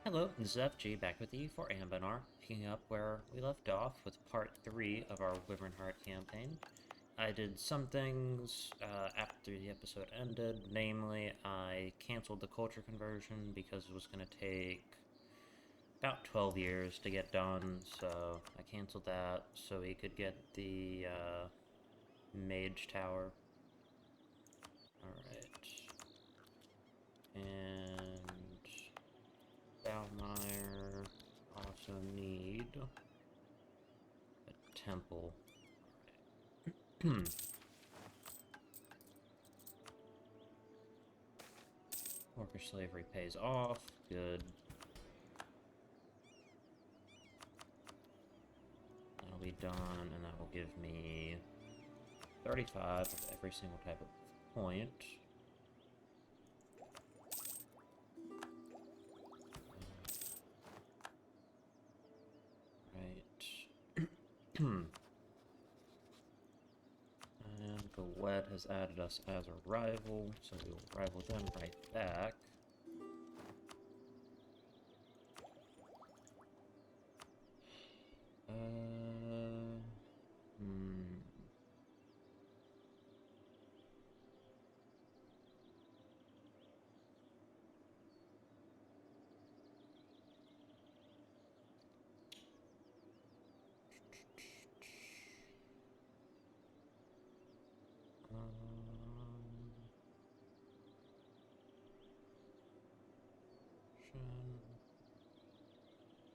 Hello, this is FG back with you for Anbennar, picking up where we left off with part 3 of our Wyvernheart campaign. I did some things after the episode ended, namely I canceled the culture conversion because it was going to take about 12 years to get done, so I canceled that so we could get the mage tower. Alright. And Balmeyer also need a temple. Alright. Worker slavery pays off. Good. That'll be done, and that will give me 35 of every single type of point. Right. And the Wed has added us as a rival, so we will rival them right back. Hmm.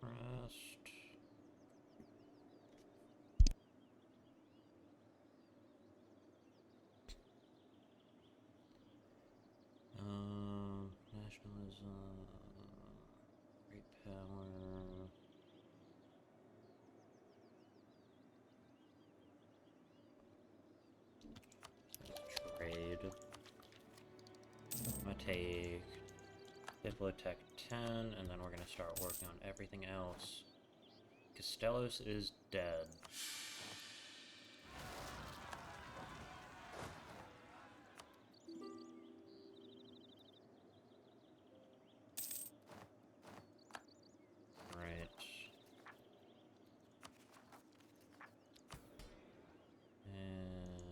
Rest. Nationalism. Great power. Trade. I'm gonna take Bibliotech 10, and then we're gonna start working on everything else. Castellos is dead. Right. And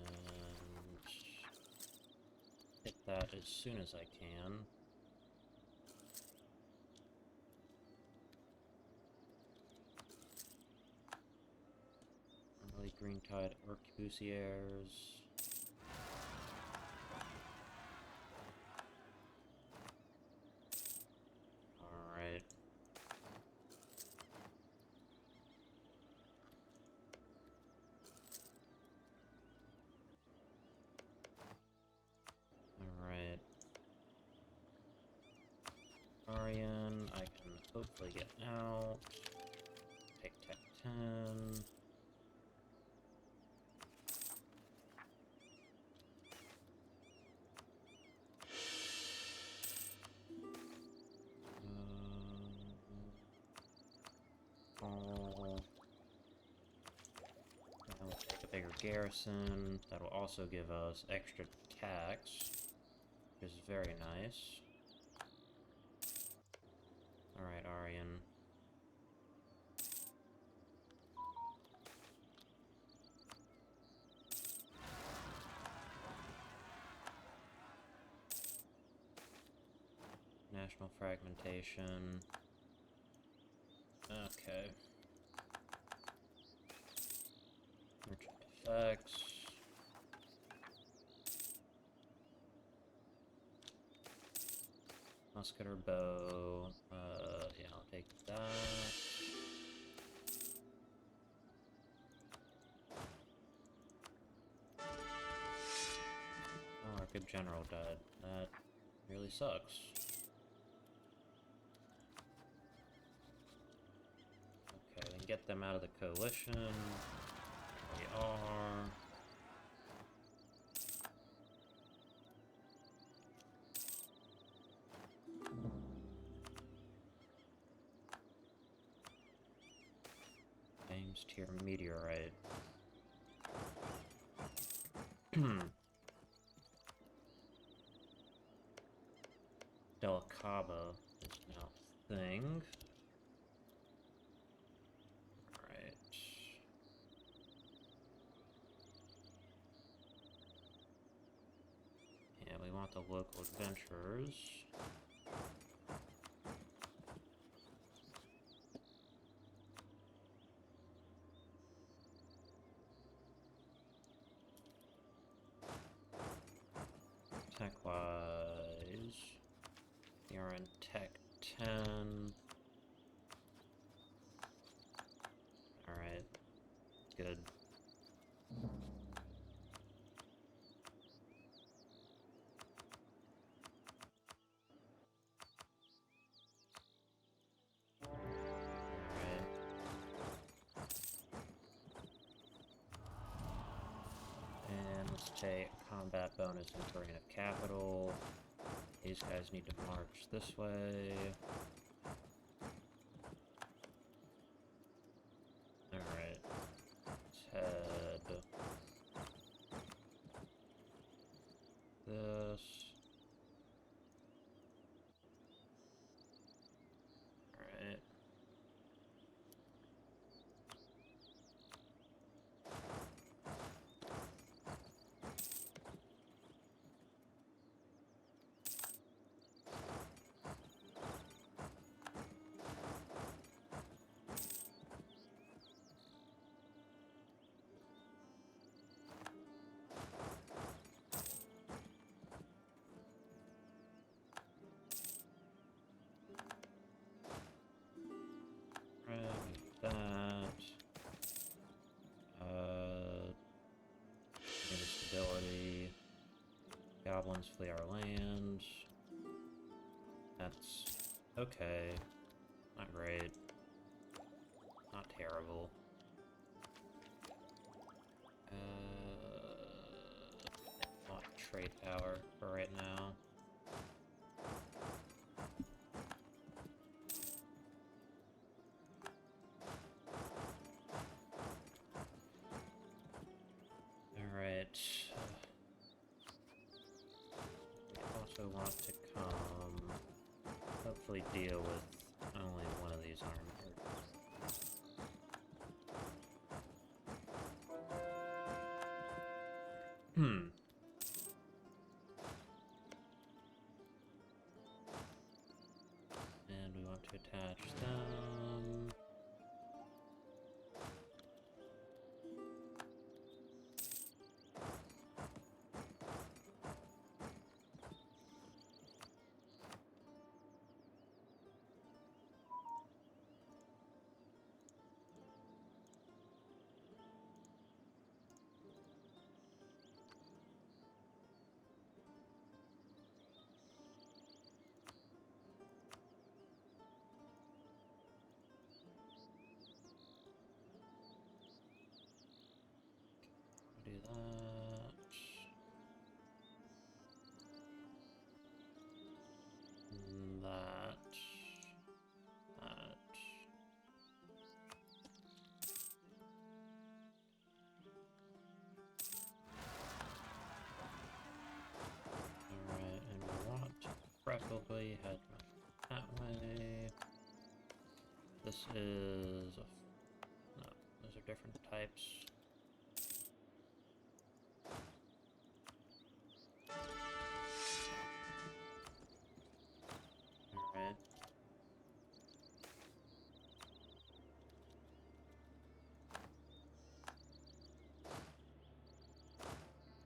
hit that as soon as I can. Early Green Tide Arquebusiers. Alright. Alright. Arian, I can hopefully get out. Take Tech 10. Now we'll take a bigger garrison. That'll also give us extra tax, which is very nice. Alright, Arian. National fragmentation. Okay. Merchant effects. Musketer bow. Yeah, I'll take that. Oh, our good general died. That really sucks. Okay, we can get them out of the coalition. Here we are. James Tier Meteorite. Del Cabo is now thing. Alright. Yeah, we want the local adventurers. Tech-wise, you're in Tech 10. Alright, good. Alright. And let's take combat bonus and bring of capital. These guys need to march this way. Alright. Let's head this. Alright. That. Negative stability. Goblins flee our land. That's okay. Not great. Not terrible. Not trade power for right now. Alright. We also want to come, hopefully deal with only one of these armies. And we want to attach them. Do that. That. That. Alright, and we want to preferably head that way. This is a, no, those are different types. Alright.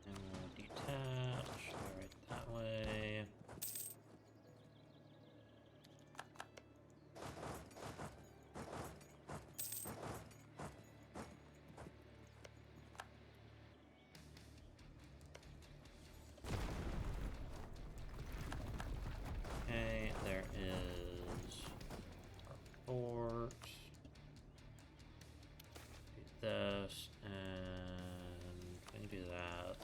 And we'll detach, go right that way. Okay, there is our fort. Do this, and we can do that.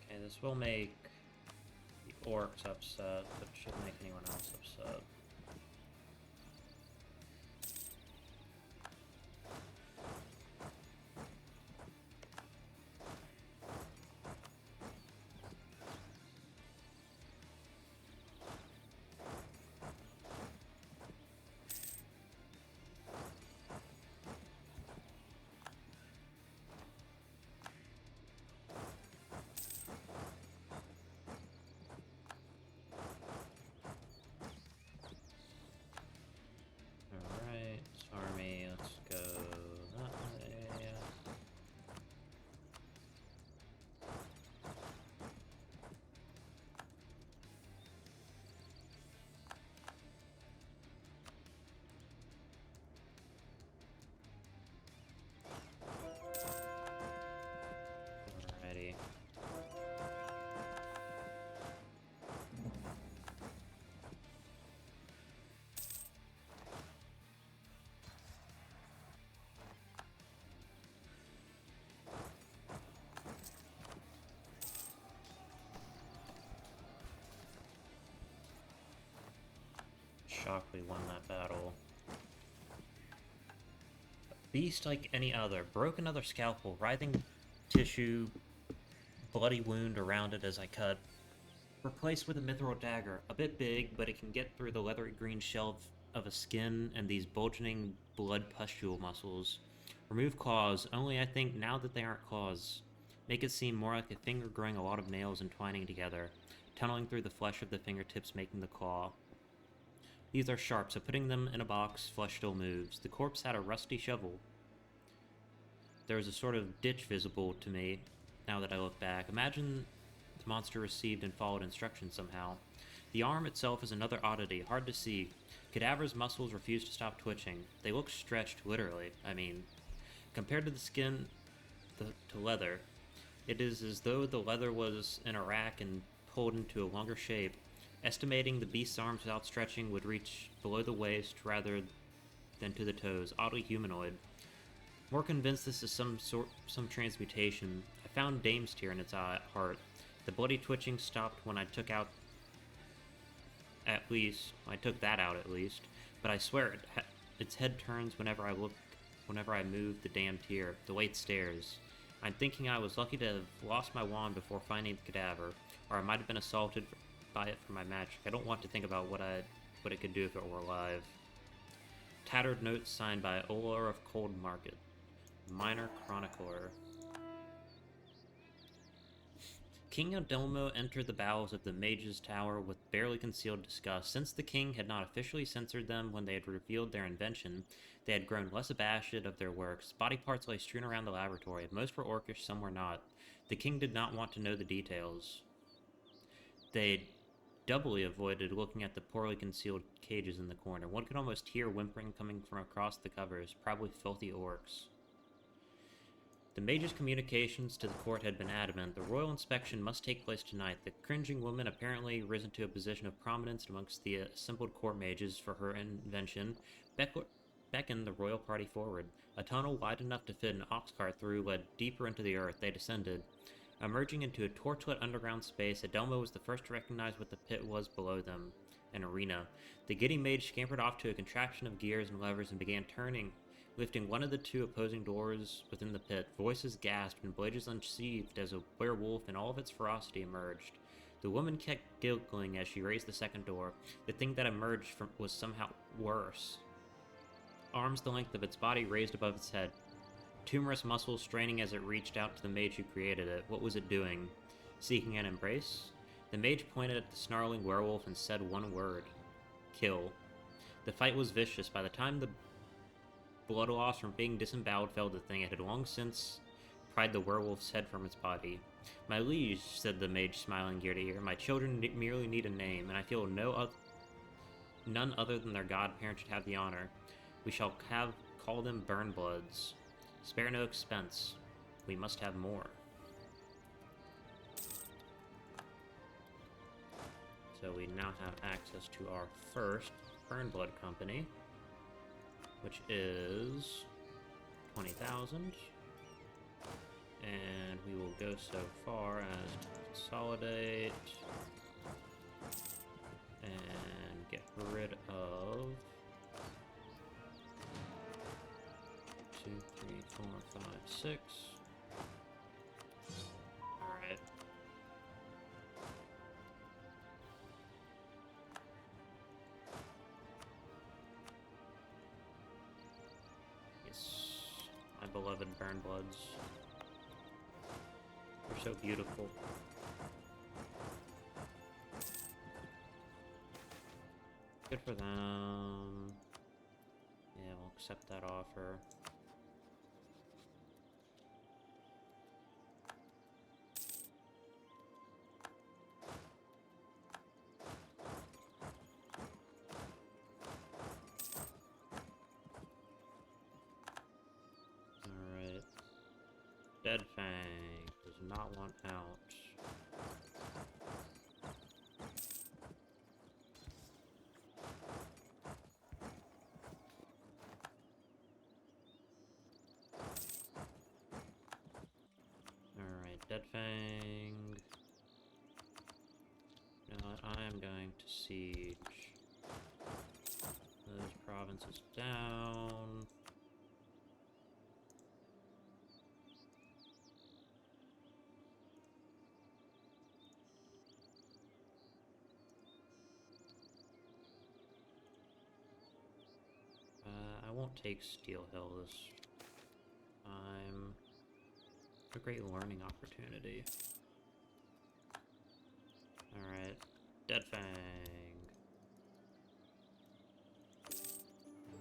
Okay, this will make the orcs upset, but shouldn't make anyone else upset. shocked we won that battle. Beast like any other. Broke another scalpel, writhing tissue, bloody wound around it as I cut. Replaced with a mithril dagger. A bit big, but it can get through the leathery green shell of a skin and these bulging blood pustule muscles. Remove claws, only I think now that they aren't claws. Make it seem more like a finger growing a lot of nails and twining together, tunneling through the flesh of the fingertips making the claw. These are sharp, so putting them in a box, flesh still moves. The corpse had a rusty shovel. There was a sort of ditch visible to me, now that I look back. Imagine the monster received and followed instructions somehow. The arm itself is another oddity, hard to see. Cadaver's muscles refuse to stop twitching. They look stretched, literally. I mean, compared to the skin to leather, it is as though the leather was in a rack and pulled into a longer shape. Estimating the beast's arms without stretching would reach below the waist rather than to the toes, oddly humanoid. More convinced this is some transmutation, I found Dame's tear in its heart. The bloody twitching stopped when I took that out at least, but I swear its head turns whenever I move the damn tear, the way it stares. I'm thinking I was lucky to have lost my wand before finding the cadaver, or I might have been assaulted by it for my magic. I don't want to think about what it could do if it were alive. Tattered notes signed by Olar of Cold Market, Minor Chronicler. King Adelmo entered the bowels of the Mage's Tower with barely concealed disgust. Since the king had not officially censored them when they had revealed their invention, they had grown less abashed of their works. Body parts lay strewn around the laboratory. Most were orcish, some were not. The king did not want to know the details. They doubly avoided looking at the poorly concealed cages in the corner. One could almost hear whimpering coming from across the covers, probably filthy orcs. The mage's communications to the court had been adamant. The royal inspection must take place tonight. The cringing woman, apparently risen to a position of prominence amongst the assembled court mages for her invention, beckoned the royal party forward. A tunnel wide enough to fit an ox cart through led deeper into the earth. They descended. Emerging into a torchlit underground space, Adelmo was the first to recognize what the pit was below them. An arena. The giddy mage scampered off to a contraption of gears and levers and began turning, lifting one of the two opposing doors within the pit. Voices gasped and blades unsheathed as a werewolf in all of its ferocity emerged. The woman kept giggling as she raised the second door. The thing that emerged was somehow worse. Arms the length of its body raised above its head. Tumorous muscles straining as it reached out to the mage who created it. What was it doing? Seeking an embrace? The mage pointed at the snarling werewolf and said one word. Kill. The fight was vicious. By the time the blood loss from being disemboweled fell the thing, it had long since pried the werewolf's head from its body. My liege, said the mage, smiling ear to ear, my children merely need a name, and I feel none other than their godparent should have the honor. We shall call them Burnbloods. Spare no expense. We must have more. So we now have access to our first Burnblood company, which is 20,000. And we will go so far as to consolidate and get rid of 2, 3, 4, 5, 6. Alright. Yes. My beloved Burnbloods. They're so beautiful. Good for them. Yeah, we'll accept that offer. Alright. Deadfang does not want out. Alright, Deadfang. You know what? I am going to siege defenses down. I won't take Steel Hill this time. A great learning opportunity. Alright, Dead Fang.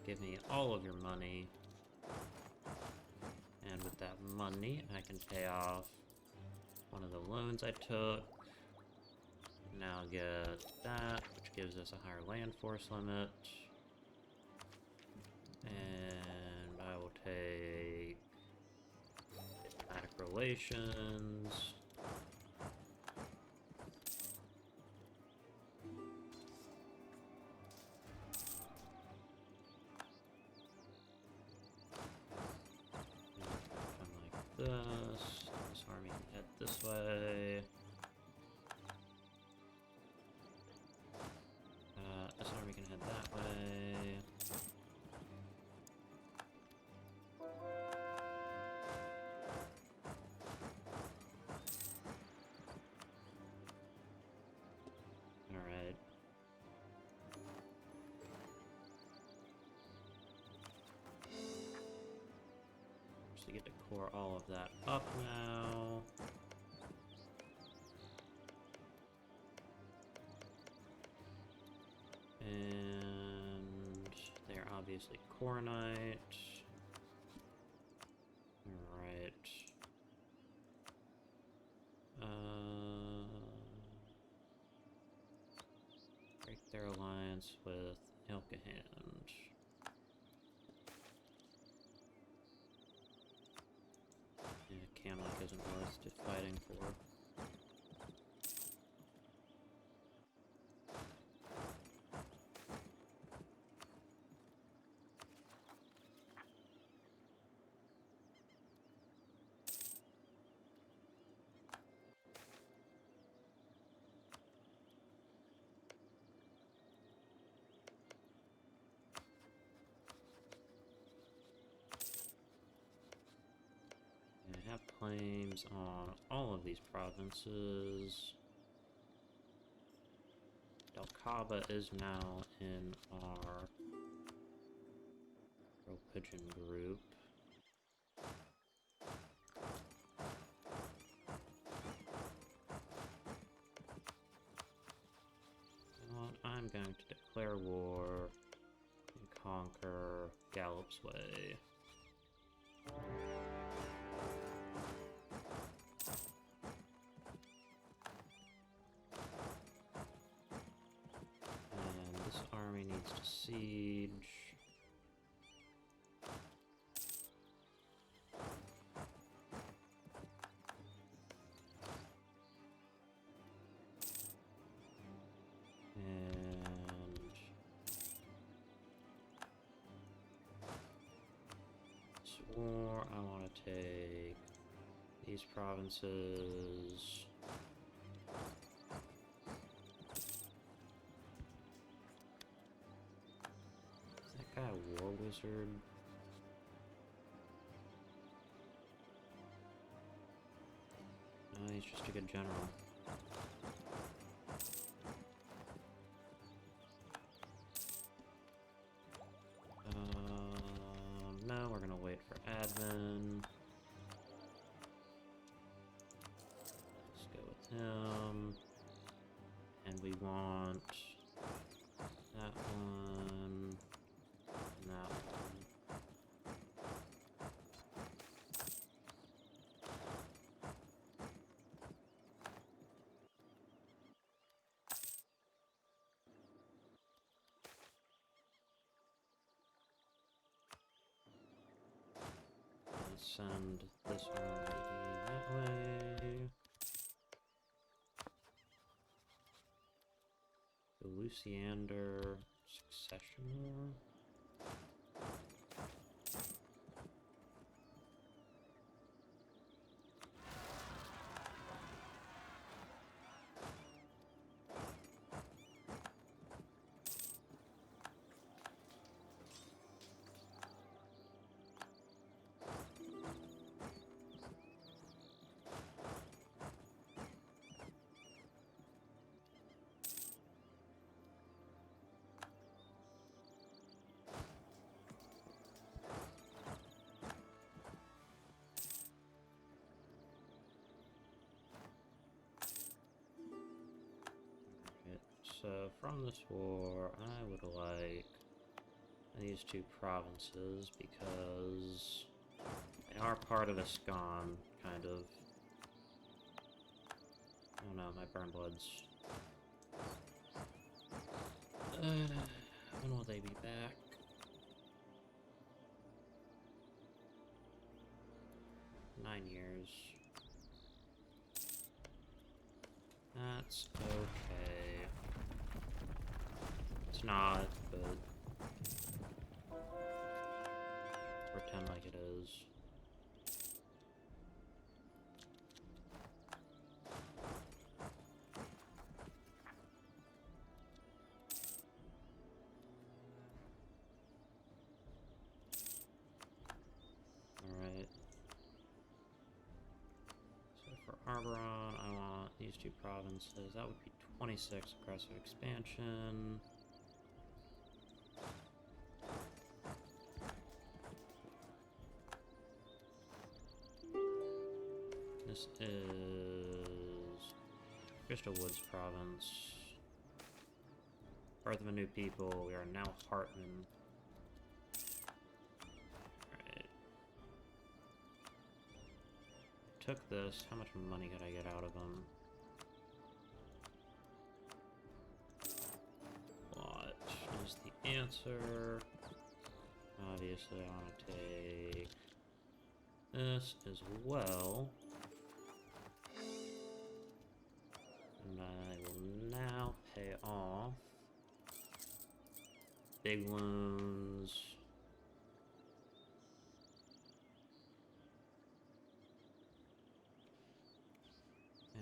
Give me all of your money. And with that money, I can pay off one of the loans I took. Now get that, which gives us a higher land force limit. And I will take diplomatic relations. Come like this. This army can head this way. This army can head that way. Alright. So we get to core all of that up now. And they're obviously Coronite. Alright. Break their alliance with Ilkahand. Yeah, Camlock isn't worth fighting for. I have claims on all of these provinces. Delcaba is now in our Royal Pigeon group. You know what? I'm going to declare war and conquer Gallop's Way. Army needs to siege. And swore I want to take these provinces. Guy a war wizard? No, he's just a good general. No, we're gonna wait for admin. Let's go with him. And we want that one. That one. Let's send this army that way. The Luciander Succession War. So from this war, I would like these two provinces because they are part of Iskan, kind of. Oh no, my Burnbloods. When will they be back? Nine years. That's okay. It's not, but pretend like it is. Alright. So for Arboron, I want these two provinces. That would be 26 aggressive expansion. This is Crystal Woods province. Birth of a new people. We are now Hartman. Alright. Took this. How much money could I get out of them? What is the answer? Obviously, I want to take this as well. And I will now pay off big loans.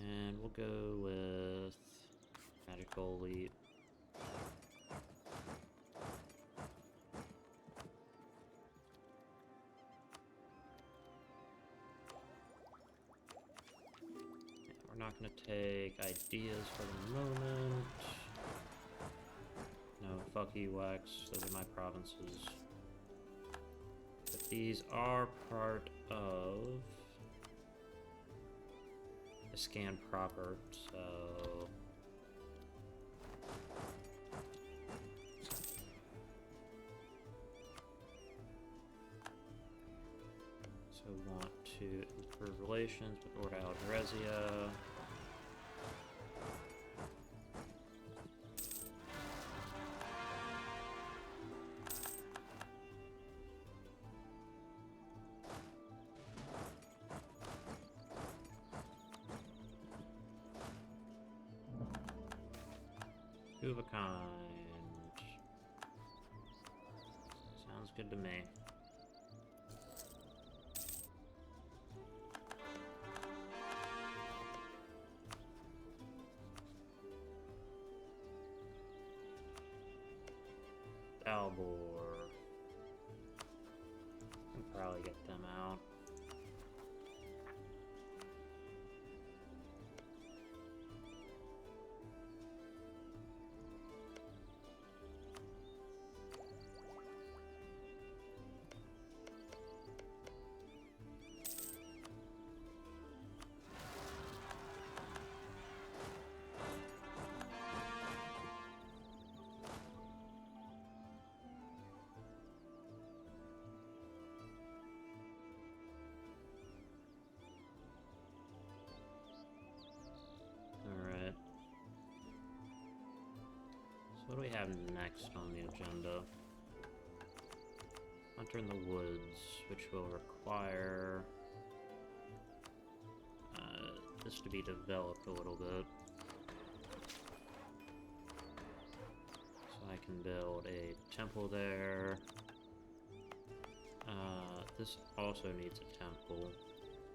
And we'll go with Magical Elite. We're not going to take ideas for the moment. No, fuck you, Wax. Those are my provinces. But these are part of the scan proper, so... So we want to improve relations with Lord Aldrezia. Two of a kind. Sounds good to me. Albor. Can probably get them out. Alright. So what do we have next on the agenda? Hunter in the Woods, which will require this to be developed a little bit. So I can build a temple there. This also needs a temple.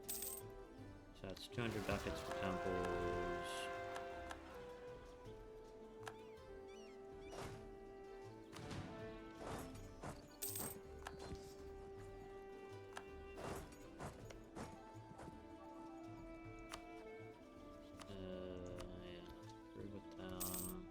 So that's 200 buckets for temples. Yeah, through with them.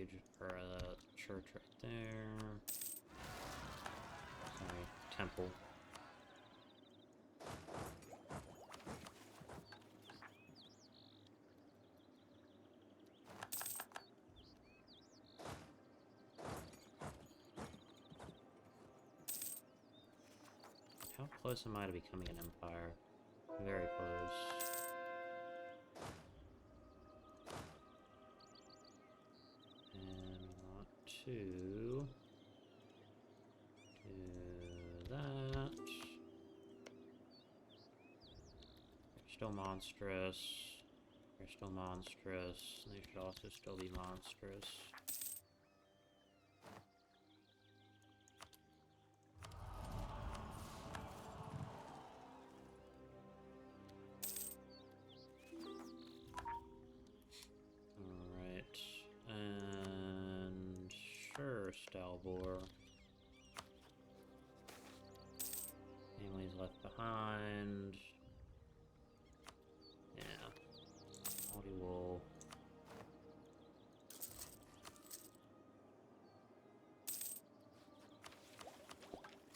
cage, or a church right there. Sorry, temple. How close am I to becoming an empire? Very close. And we want to do that. They're still monstrous. They're still monstrous. They should also still be monstrous. Alright. And sure, Stalbor. Family's left behind. Yeah. Moldy wool.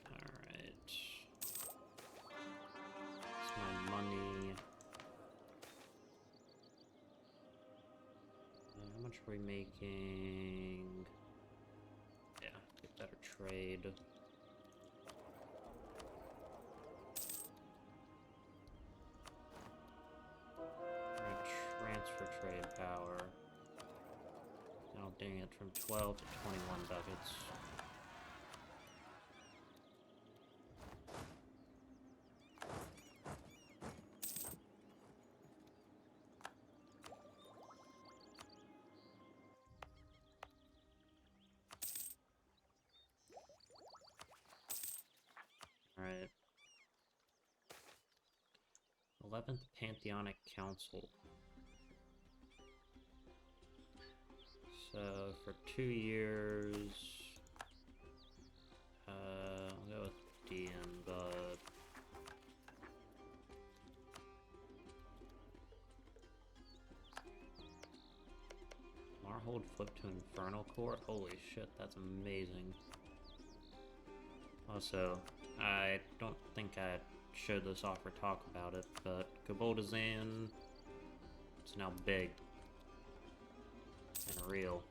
Alright. It's my money. How much are we making? Yeah, get better trade. Transfer trade power. Now dang it, from 12 to 21 ducats. Alright. 11th Pantheonic Council. So, for 2 years, I'll go with Dian, but Marhold flipped to Infernal Court? Holy shit, that's amazing. Also, I don't think I showed this off or talk about it, but Gabaldazan is now big and real.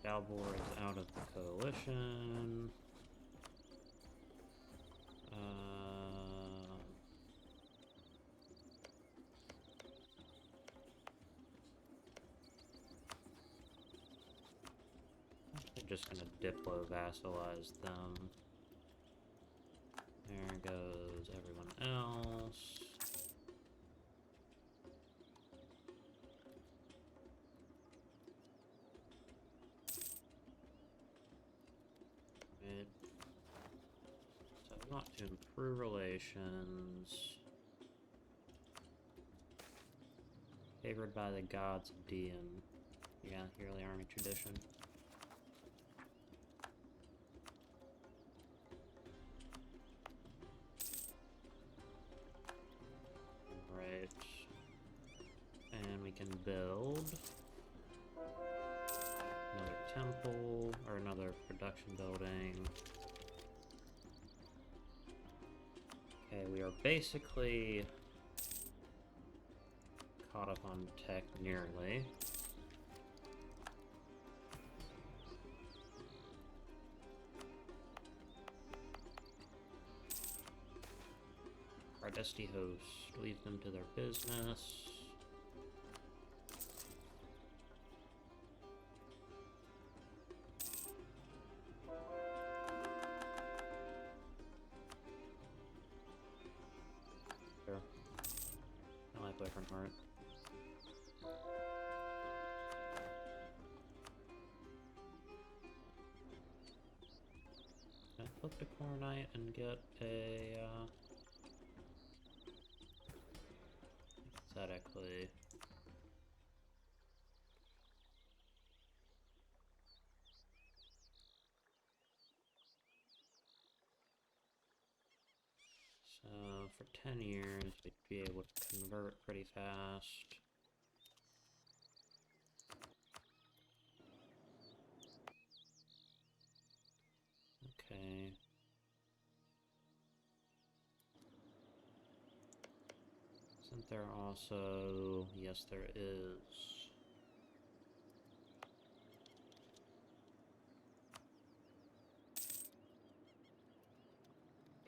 Dalbor is out of the coalition. They're just gonna diplo-vassalize them. There goes everyone else. So we want to improve relations. Favored by the gods of Dian. Yeah, yearly army tradition. Right. And we can build another temple, or another production building. Okay, we are basically caught up on tech nearly. Our dusty host leaves them to their business. Sure. I like Wyvernheart. Can I flip to Cornite and get a, hypothetically... So, for 10 years, we'd be able to convert pretty fast. Okay. Isn't there also... Yes, there is.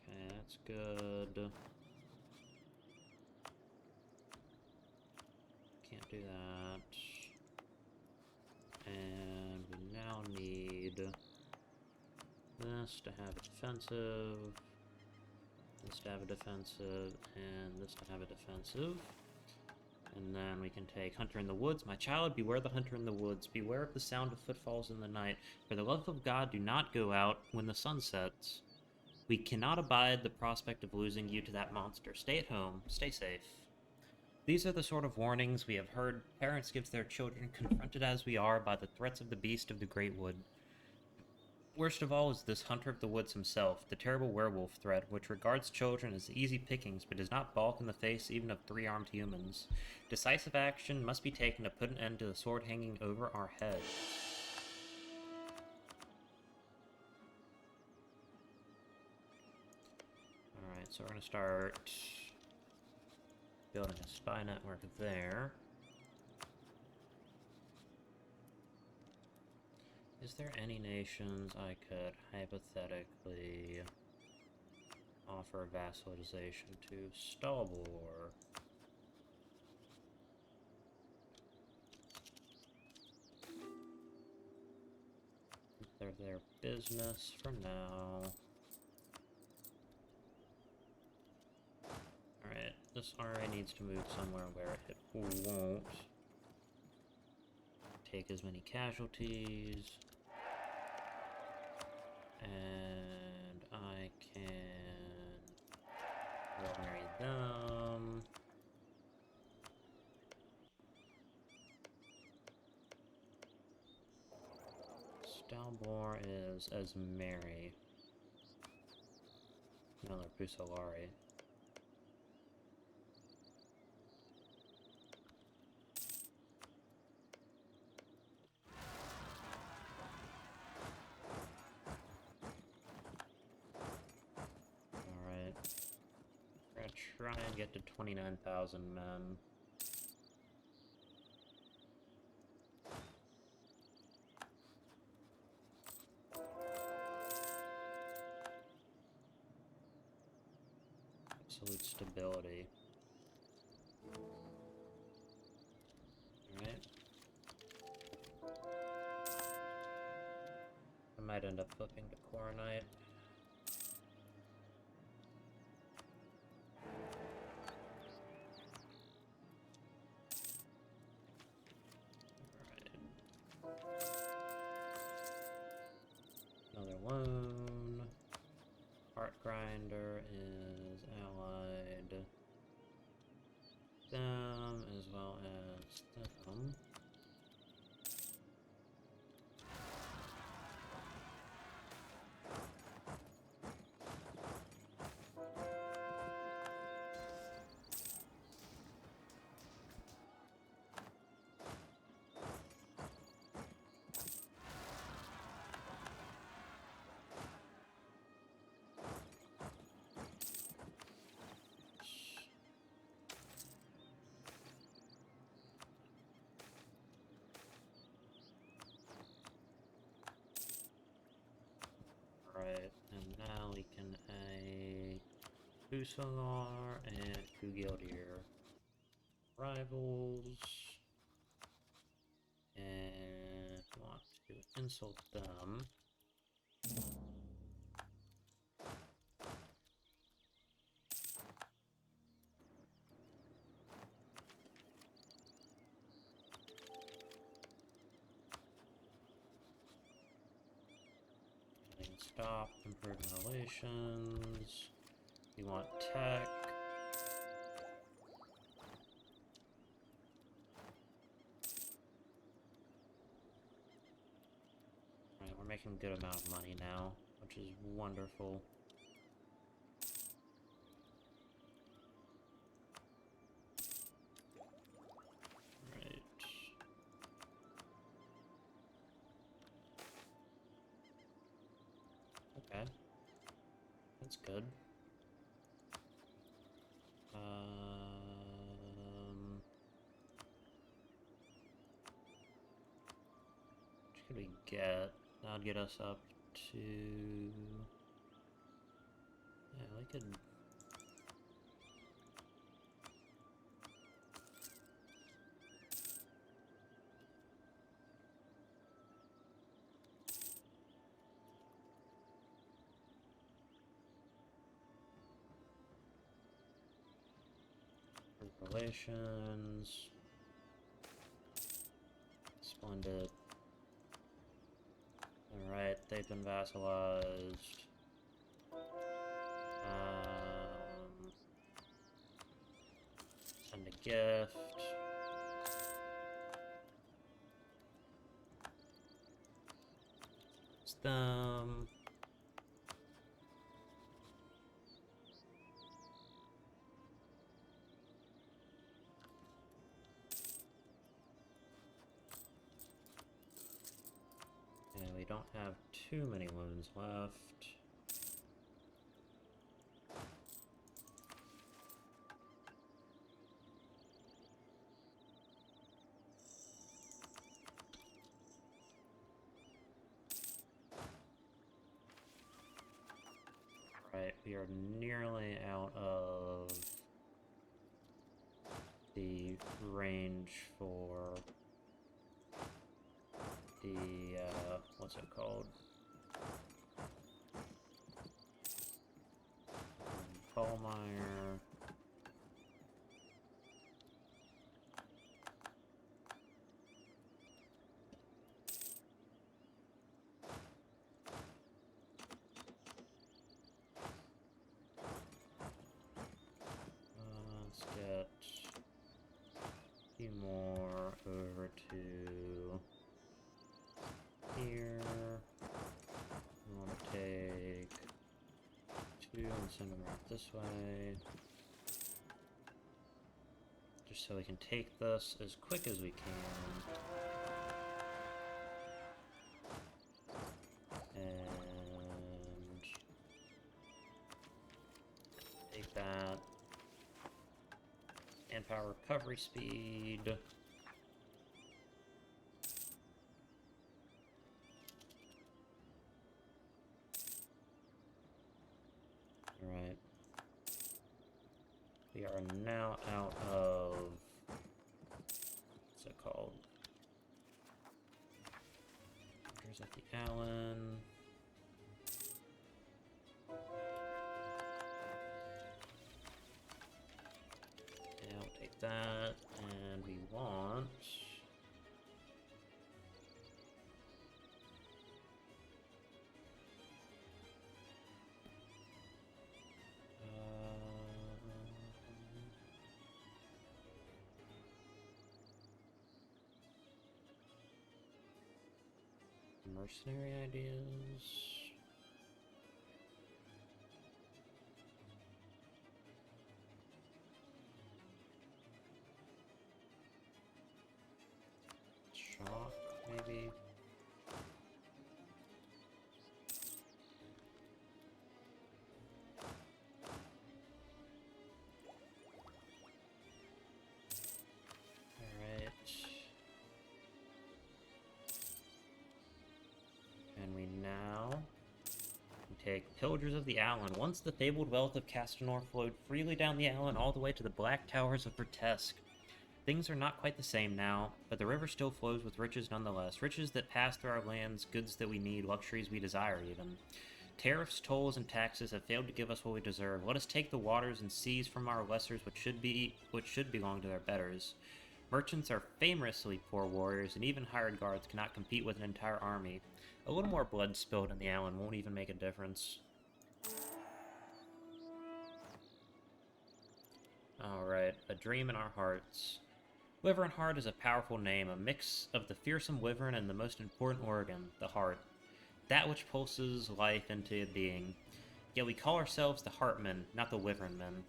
Okay, that's good. Can't do that. And we now need this to have a defensive, this to have a defensive, and this to have a defensive. And then we can take Hunter in the Woods. My child, beware the hunter in the woods. Beware of the sound of footfalls in the night. For the love of God, do not go out when the sun sets. We cannot abide the prospect of losing you to that monster. Stay at home. Stay safe. These are the sort of warnings we have heard parents give their children, confronted as we are by the threats of the beast of the great wood. Worst of all is this hunter of the woods himself, the terrible werewolf threat, which regards children as easy pickings but does not balk in the face even of three-armed humans. Decisive action must be taken to put an end to the sword hanging over our heads. Alright, so we're going to start building a spy network there. Is there any nations I could hypothetically offer vassalization to? Stalbor. They're their business for now. Alright, this RA needs to move somewhere where it won't take as many casualties. And I can marry them. Stalbor is as Mary. No, they're Pusolari. Try and get to 29,000 men. Absolute stability. Alright. I might end up flipping to Coronite. Another loan. Heart Grinder is allied them as well as them. Right, and now we can a Pusolar and Kugildir rivals, and want to insult them. Stop, improving relations. We want tech. Alright, we're making a good amount of money now, which is wonderful. Right. Okay. That's good. What could we get? That'd get us up to... Yeah, we could... Relations... Splendid. Alright, they've been vassalized. Send a gift. It's them. And we don't have too many wounds left. Right, we are nearly out of the range for the, what's it called? Ballmeyer. Let's get a few more over to here. We want to take 2 and send them right this way. Just so we can take this as quick as we can. And take that. Manpower recovery speed. Alright. We are now out of... what's it called? Here's at the Allen. Yeah, we'll take that. And we want... mercenary ideas. Shock, maybe. Alright. And we now take Pillagers of the Allen. Once the fabled wealth of Castanor flowed freely down the Allen all the way to the Black Towers of Vertesk. Things are not quite the same now, but the river still flows with riches nonetheless. Riches that pass through our lands, goods that we need, luxuries we desire even. Tariffs, tolls, and taxes have failed to give us what we deserve. Let us take the waters and seize from our lessers what should belong to their betters. Merchants are famously poor warriors, and even hired guards cannot compete with an entire army. A little more blood spilled in the island won't even make a difference. Alright, a dream in our hearts. Wyvernheart is a powerful name, a mix of the fearsome wyvern and the most important organ, the heart. That which pulses life into being. Yet we call ourselves the Heartmen, not the Wyvernmen.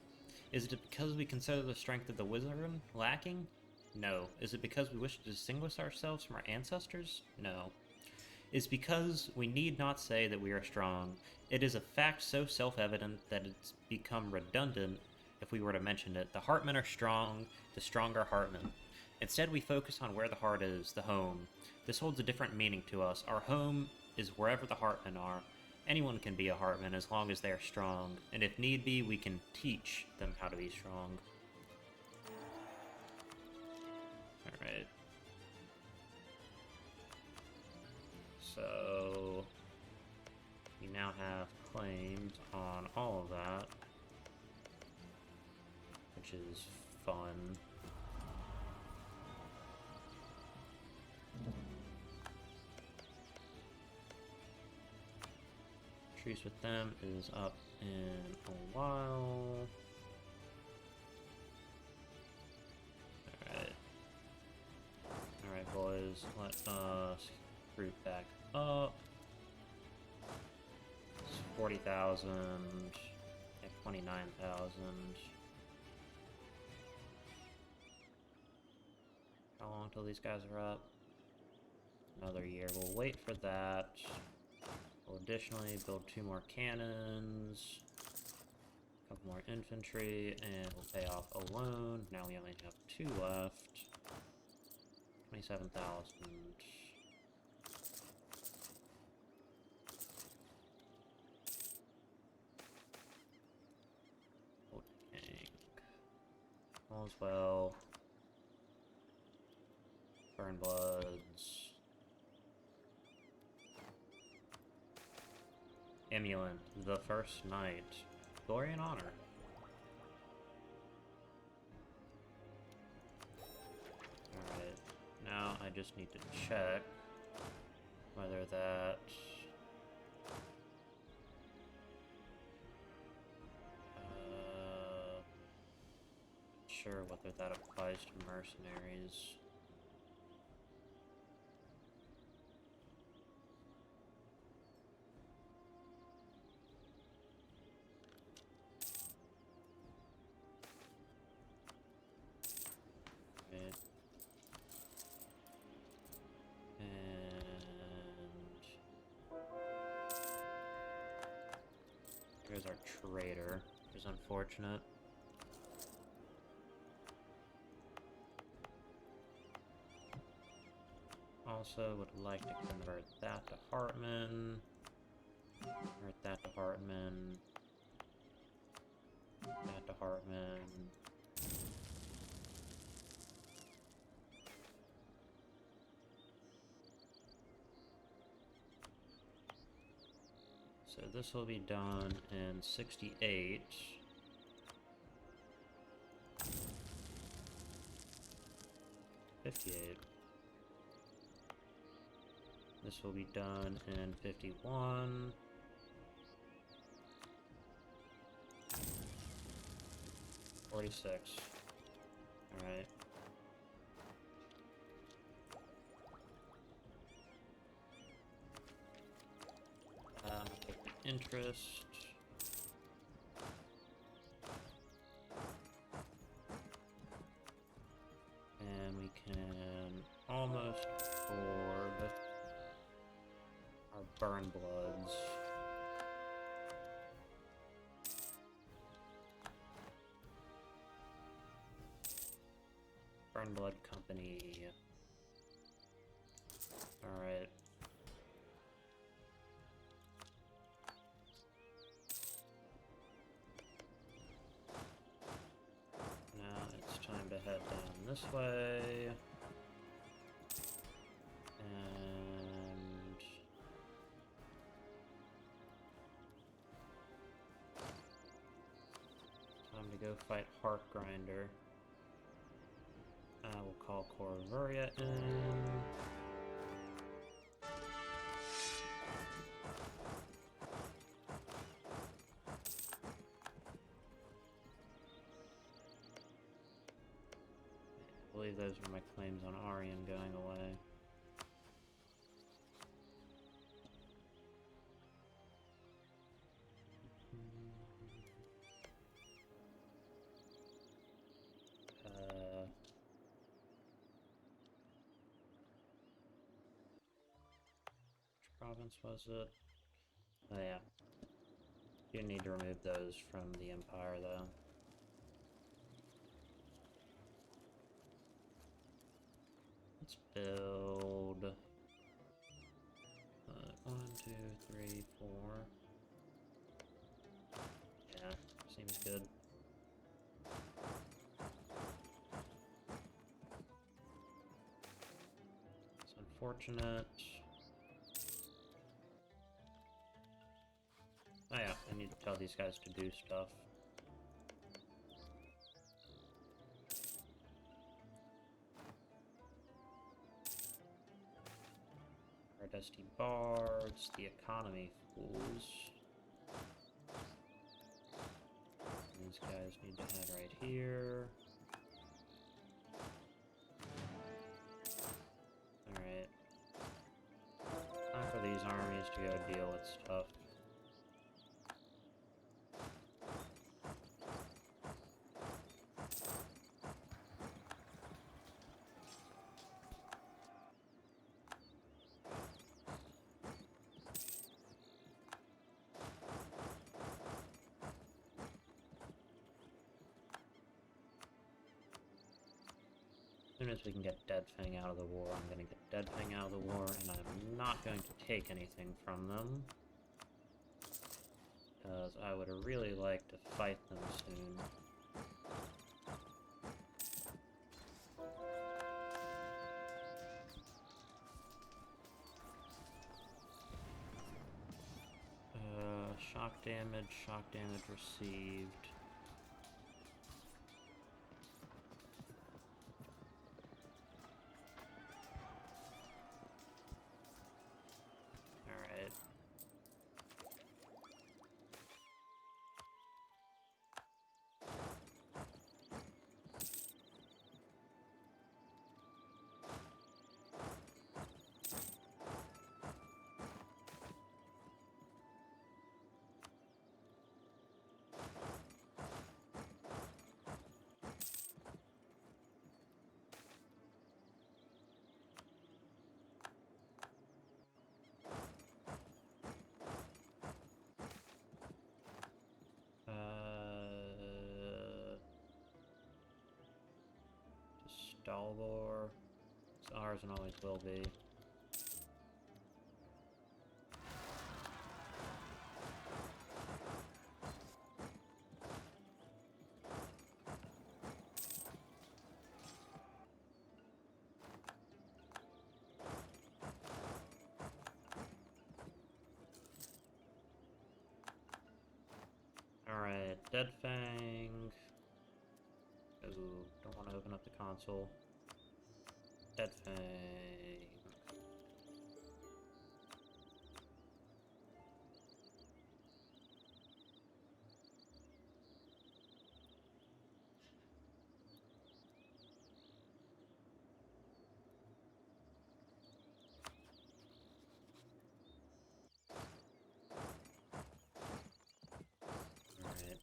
Is it because we consider the strength of the wyvern lacking? No. Is it because we wish to distinguish ourselves from our ancestors? No. It's because we need not say that we are strong. It is a fact so self-evident that it's become redundant if we were to mention it. The Heartmen are strong, the stronger Heartmen. Instead, we focus on where the heart is, the home. This holds a different meaning to us. Our home is wherever the Heartmen are. Anyone can be a Heartman as long as they are strong, and if need be, we can teach them how to be strong. Alright. So, we now have claims on all of that, which is fun. Truce with them is up in a while. Alright. Alright, boys, let us group back up. It's 40,000, and 29,000. How long till these guys are up? Another year. We'll wait for that. We'll additionally build 2 more cannons, a couple more infantry, and we'll pay off a loan. Now we only have 2 left. 27,000. Okay. All's well. Burnbloods. Emulant, the first knight. Glory and honor. Alright, now I just need to check whether that... sure whether that applies to mercenaries. Here's our trader, which is unfortunate. Also would like to convert that to Heartman. Convert that to Heartman. That to Heartman. So this will be done in 68. This will be done in 51. $46. Alright. Take the interest. And we can almost afford our Burnbloods. Burnblood Company. Alright. Now it's time to head down this way. And time to go fight Heart Grinder. We'll call Corvaria in. I believe those are my claims on Aryan going away. Which province was it? Oh yeah. You need to remove those from the Empire, though. Let's build 1, 2, 3, 4. Yeah, seems good. It's unfortunate. Oh yeah, I need to tell these guys to do stuff. Our dusty bards, the economy fools. These guys need to head right here. Alright. Time for these armies to go deal with stuff. As soon as we can get Deadfang out of the war, I'm going to get Deadfang out of the war, and I'm not going to take anything from them. Because I would really like to fight them soon. Shock damage received. Alright. Stalbor. It's ours and always will be. Alright, Deadfang. Ooh, don't want to open up the console. Deadfang. Alright.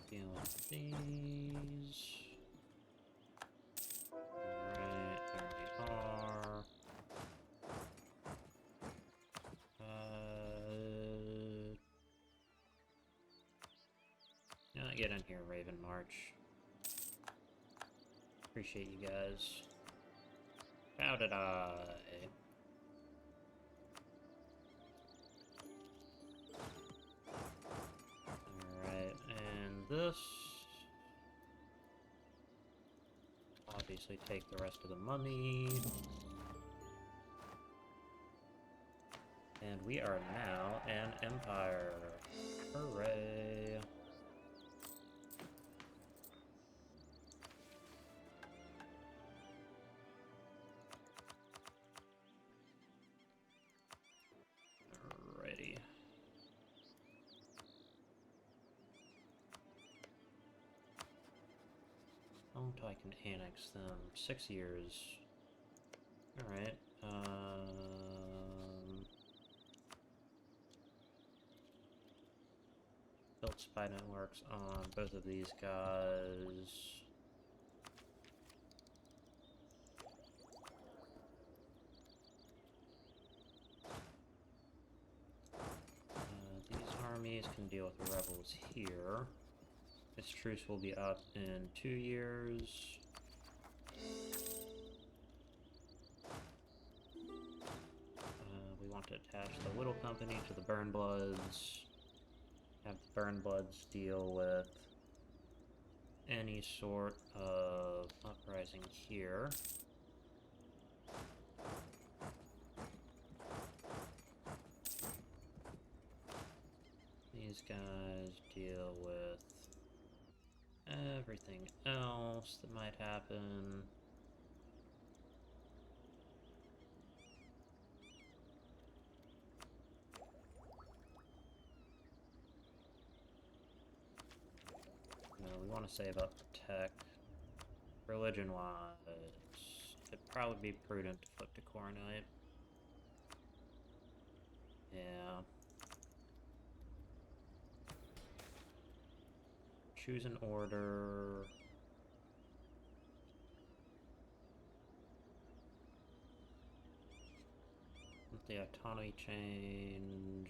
Deal with these. Alright, there we are. Get in here, Wyvernheart. Appreciate you guys. How did I? Alright, and this. Toss obviously take the rest of the money. And we are now an empire. Hooray! Alrighty. How long till I can annex them? 6 years. Alright. Built spy networks on both of these guys. These armies can deal with the rebels here. This truce will be up in 2 years. We want to attach the Little Company to the Burnbloods. Have the Burnbloods deal with any sort of uprising here. These guys deal with everything else that might happen. We want to say about tech. Religion-wise, it'd probably be prudent to flip to Coronite. Yeah. Choose an order. Let the autonomy change.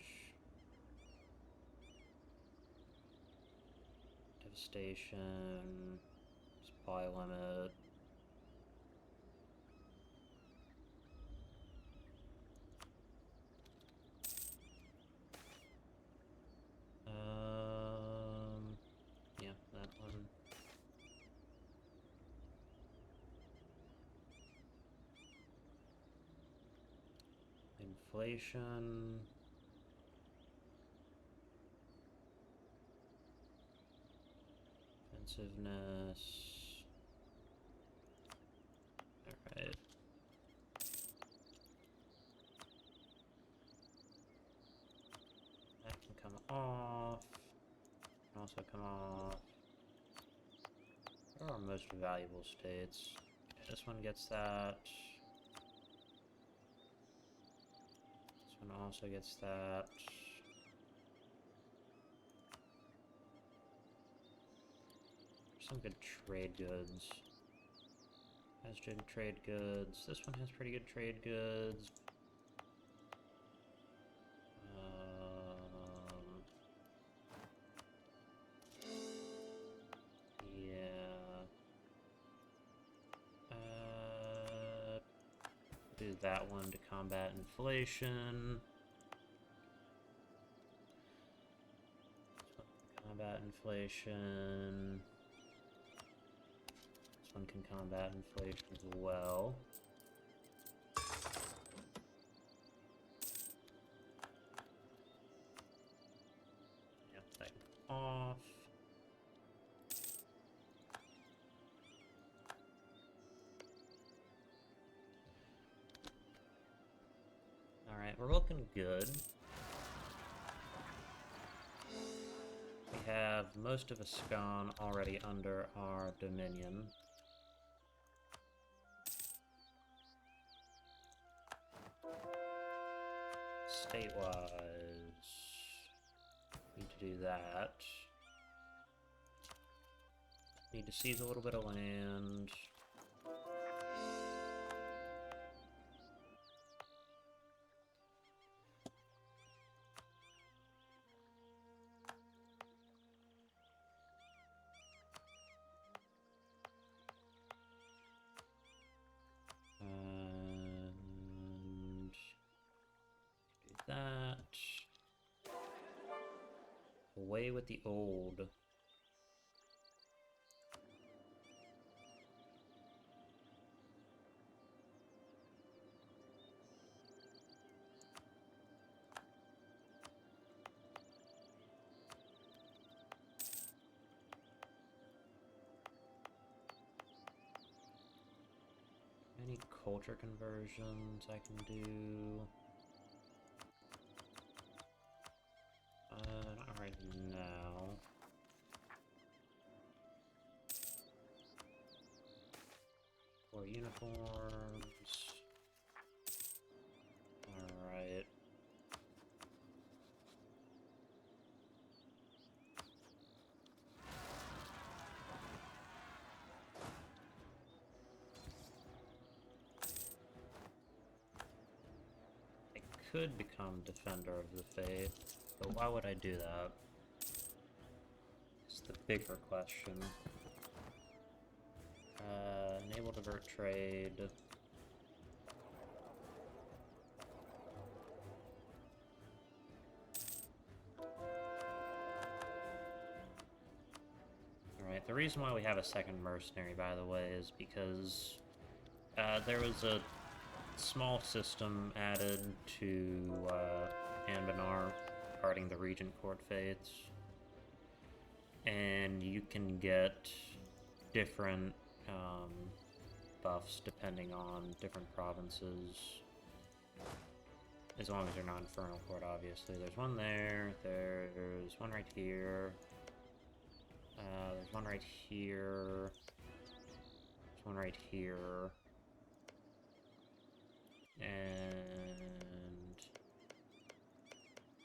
Devastation. Supply limit. Yeah, that one. Inflation. Defensiveness. Alright. That can come off. Can also come off. Where are most valuable states? Okay, this one gets that. This one also gets that. Some good trade goods. Has good trade goods. This one has pretty good trade goods. Yeah. Do that one to combat inflation. Combat inflation. This one can combat inflation as well. Yep, that can come off. Alright, we're looking good. We have most of Ascan already under our dominion. State-wise, need to do that. Need to seize a little bit of land. And do that. Away with the old. culture conversions I can do. Not right now. For uniforms. Alright. I could become Defender of the Faith, but why would I do that? It's the bigger question. Enable divert trade. Alright, the reason why we have a second mercenary, by the way, is because there was a small system added to Anbennar regarding the Regent Court Fates. And you can get different buffs depending on different provinces. As long as you're not Infernal Court, obviously. There's one there, there's one right here. There's one right here. There's one right here. And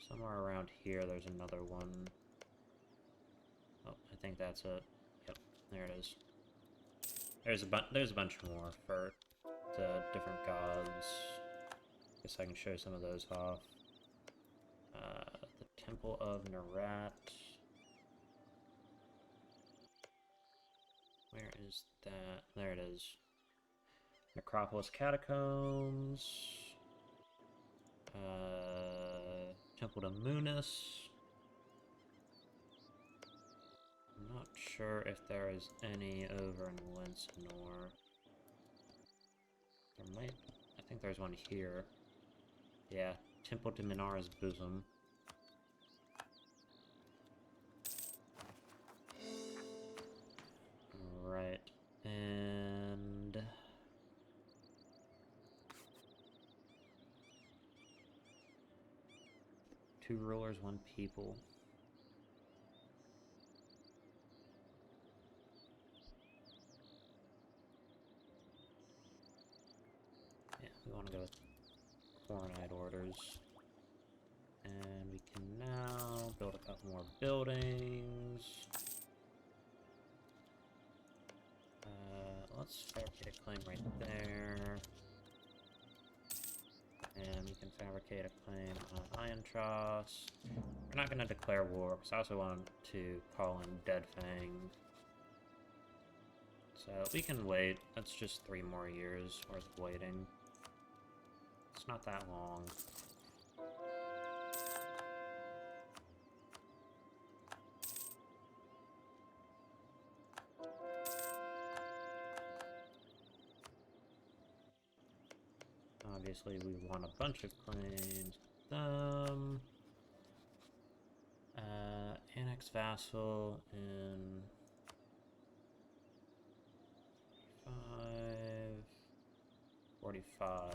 somewhere around here there's another one. Oh, I think that's it. Yep, there it is. There's a bunch more for the different gods. Guess I can show some of those off. The Temple of Narat. Where is that? There it is. Necropolis Catacombs. Temple to Munis. I'm not sure if there is any over in Lensinor. There might... I think there's one here. Yeah, Temple to Minara's Bosom. Right, and... Two rulers, one people. Yeah, we want to go with Coronite orders. And we can now build a couple more buildings. Let's fabricate a claim right there. And we can fabricate a claim on Iron Tross. We're not going to declare war, because I also want to call in Dead Fang. So we can wait. That's just 3 more years worth of waiting. It's not that long. Obviously, we want a bunch of claims with them. Annex Vassal in 45.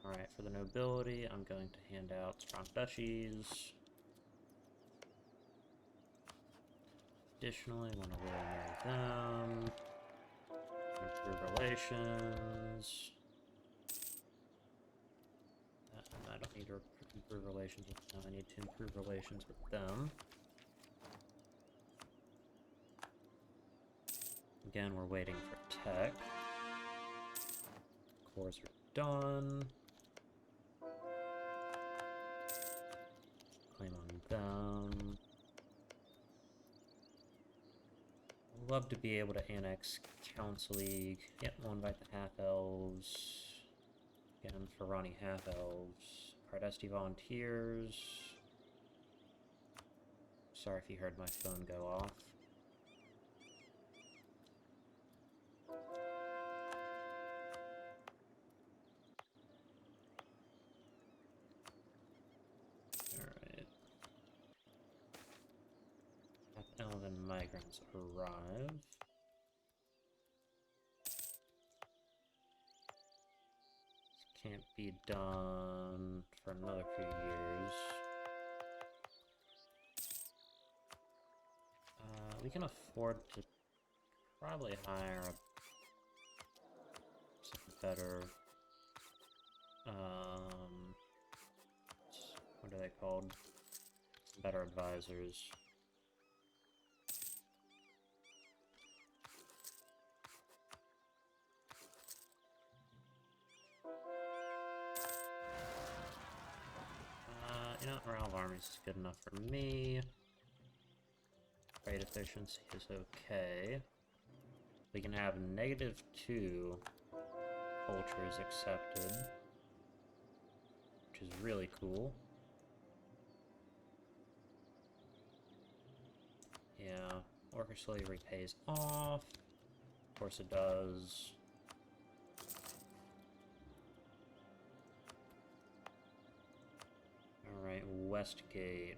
Alright, for the nobility, I'm going to hand out strong duchies. Additionally, I want to really marry them. Improve relations. I don't need to improve relations with them. I need to improve relations with them. Again, we're waiting for tech. Cores are done. Claim on them. I'd love to be able to annex Council League. Yep, we'll invite the Half-Elves. Again, Ferrani Half-Elves. Ardesti Volunteers. Sorry if you heard my phone go off. Alright. Half-Elven migrants arrive. can't be done for another few years. We can afford to probably hire some better, what are they called? Better advisors. You know, morale of armies is good enough for me. Trade efficiency is okay. We can have -2 cultures accepted, which is really cool. Yeah, worker slavery pays off. Of course it does. Alright, Westgate.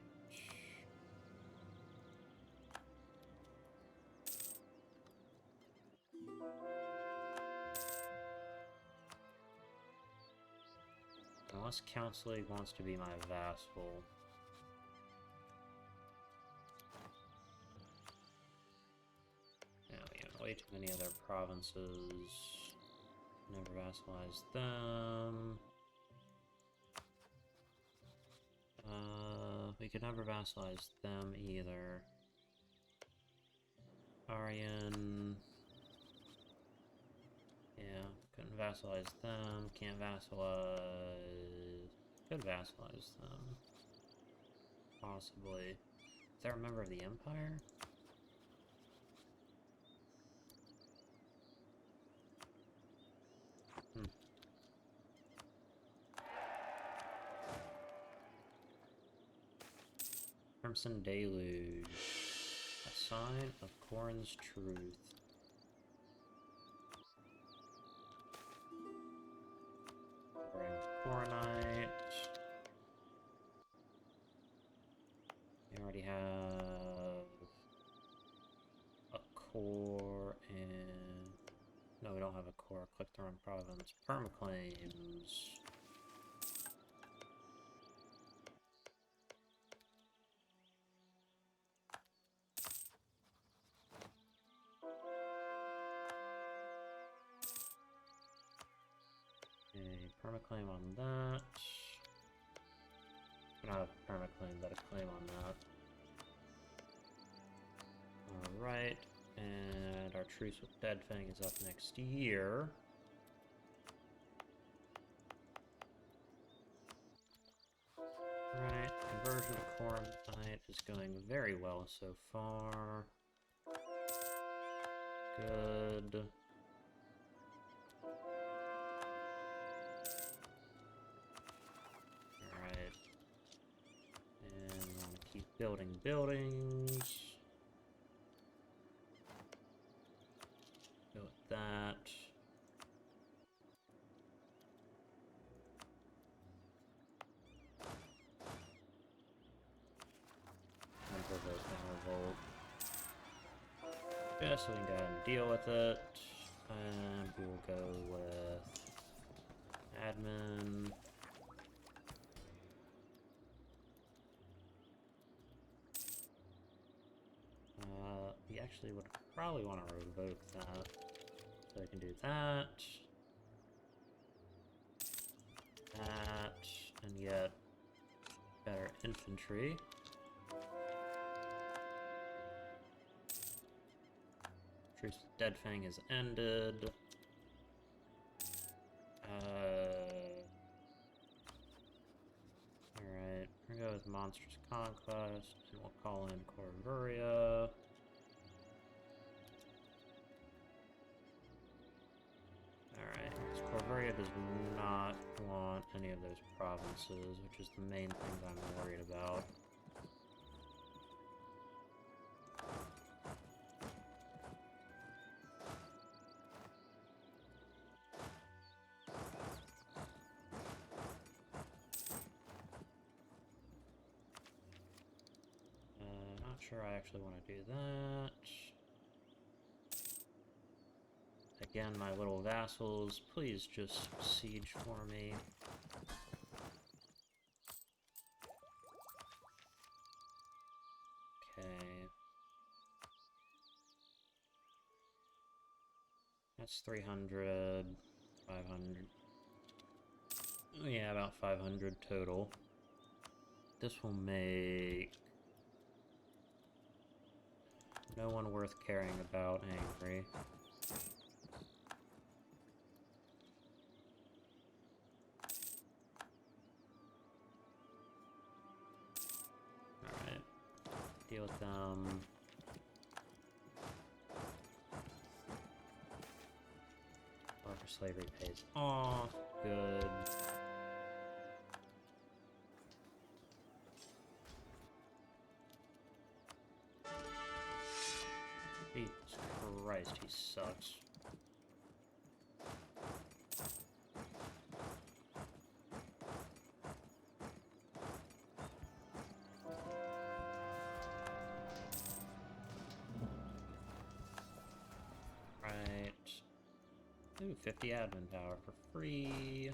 Unless Council League wants to be my vassal. Yeah, we have way too many other provinces. Never vassalize them. We could never vassalize them either. Aryan. Yeah, couldn't vassalize them, can't vassalize... Could vassalize them. Possibly. Is that a member of the Empire? Crimson Deluge. A sign of Corrin's truth. Bring Coronite. We already have a core and... No, we don't have a core. Click the wrong province. Permaclaims. Okay, permaclaim on that. Not a permaclaim, but a claim on that. Alright, and our truce with Deadfang is up next year. Right, conversion to Coronite is going very well so far. Good. Alright. And we want to keep building buildings. Go with that. Revolt. Yeah, so we can go ahead and deal with it. And we will go with admin. We actually would probably want to revoke that. So I can do that. That. And get better infantry. Truce with Deadfang has ended. Alright, we're gonna go with Monstrous Conquest, and we'll call in Corvuria. Alright, because Corvuria does not want any of those provinces, which is the main thing I'm worried about. Sure, I actually want to do that. I Again, my little vassals, please just siege for me. Okay. That's 300, 500. Yeah, about 500 total. This will make no one worth caring about angry. Alright. Deal with them. Barber slavery pays off. Good. Jesus Christ, he sucks. Right. Ooh, 50 admin power for free.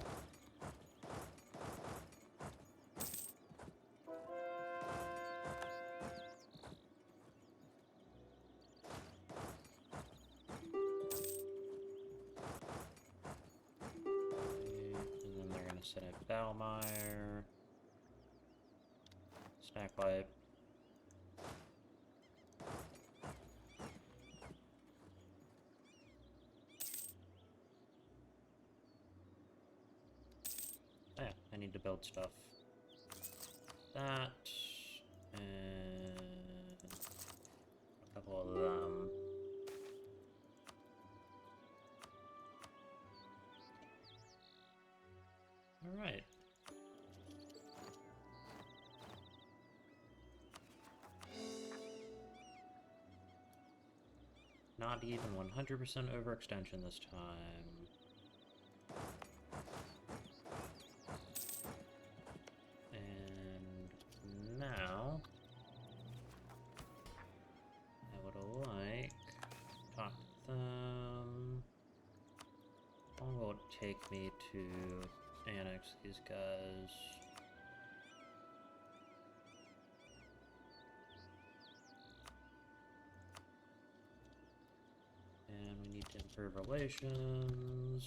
And then they're gonna set up Balmire. Snack wipe. Oh, yeah, I need to build stuff. That, and a couple of them. Alright. Not even 100% overextension this time. And now, I would like to talk to them. How long will it take me to annex these guys? And we need to improve relations.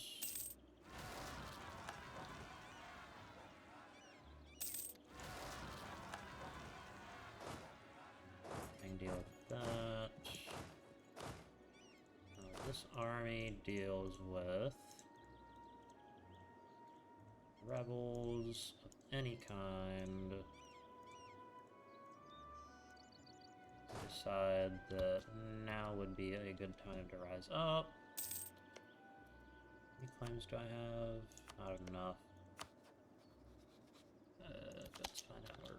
I can deal with that. This army deals with rebels of any kind. Decide that now would be a good time to rise up. How many claims do I have? Not enough. Let's find out where.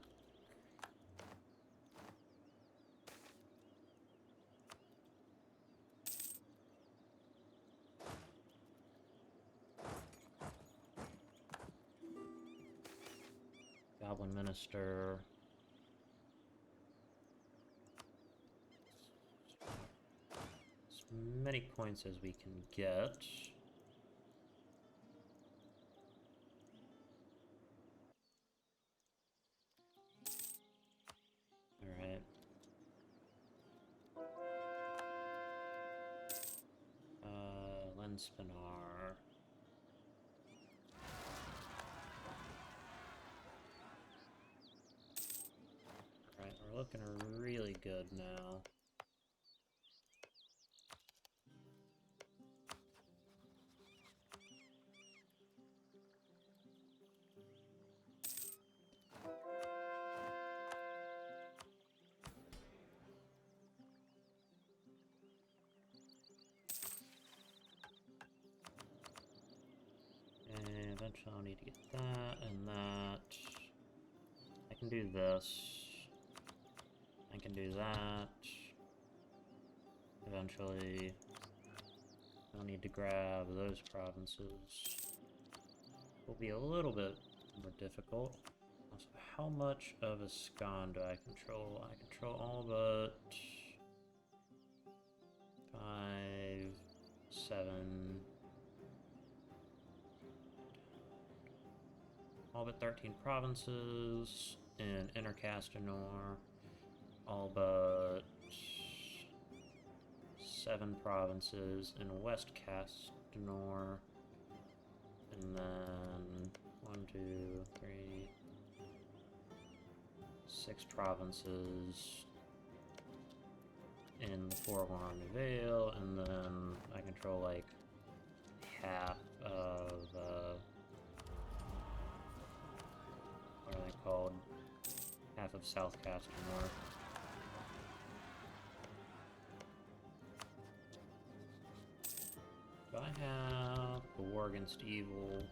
Goblin Minister. As many points as we can get. Alright. Lenspinar. Alright, we're looking really good now. And eventually I'll need to get that and that. I can do this. I can do that. Eventually, I'll need to grab those provinces. Will be a little bit more difficult. Also, how much of a Scon do I control? I control all but 5, 7. All but 13 provinces in Inner Castanor. All but 7 provinces in West Castanor. And then 1, 2, 3, 6 provinces in the Forewarned Vale, and then I control like half of what are they called? Half of South Castanor. Do I have a War Against Evil?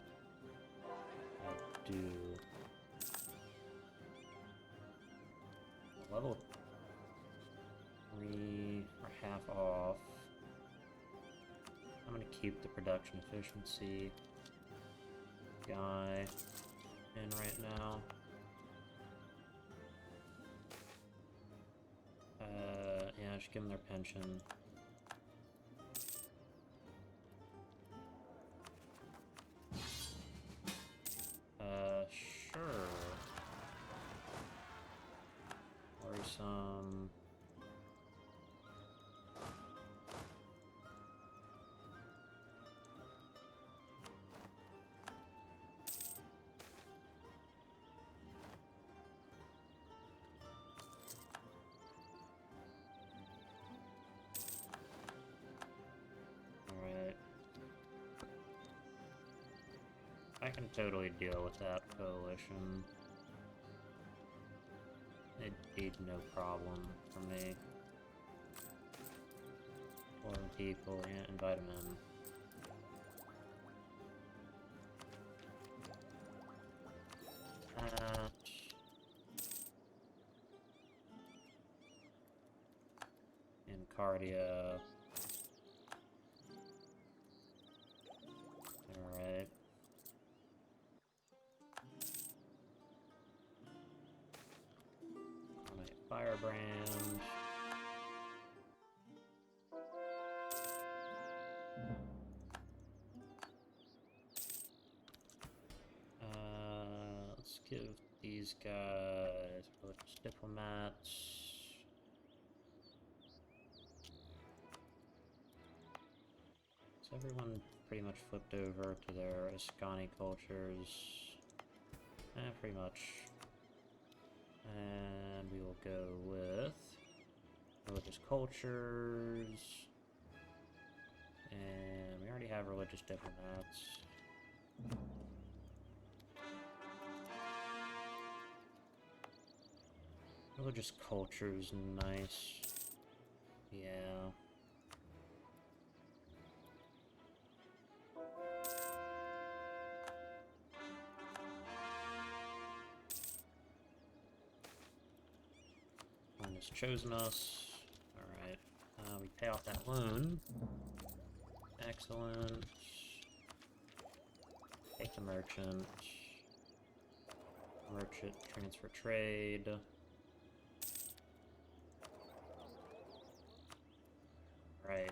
I do. Level 3 or half off. I'm gonna keep the production efficiency guy in right now. Yeah, I should give them their pension. Sure. Or some... Alright. I can totally deal with that coalition. It'd be no problem for me. 4 people, yeah, invite them in. In Cardia. Alright. Firebrand. Let's give these guys religious diplomats. So everyone pretty much flipped over to their Ascani cultures. Pretty much. And we will go with religious cultures. And we already have religious diplomats. Religious culture's nice. Yeah. One has chosen us. Alright. We pay off that loan. Excellent. Take the merchant. Merchant, transfer trade. Right.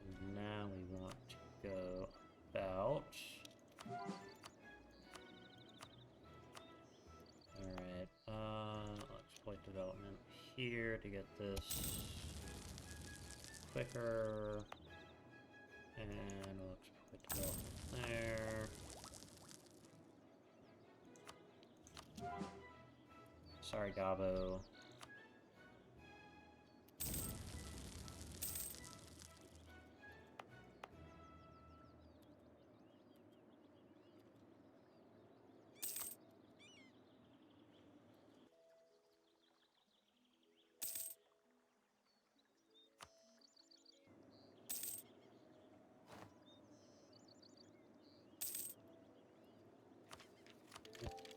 And now we want to go about... Alright, exploit development here to get this quicker. And we'll exploit development there. Sorry, Gabo.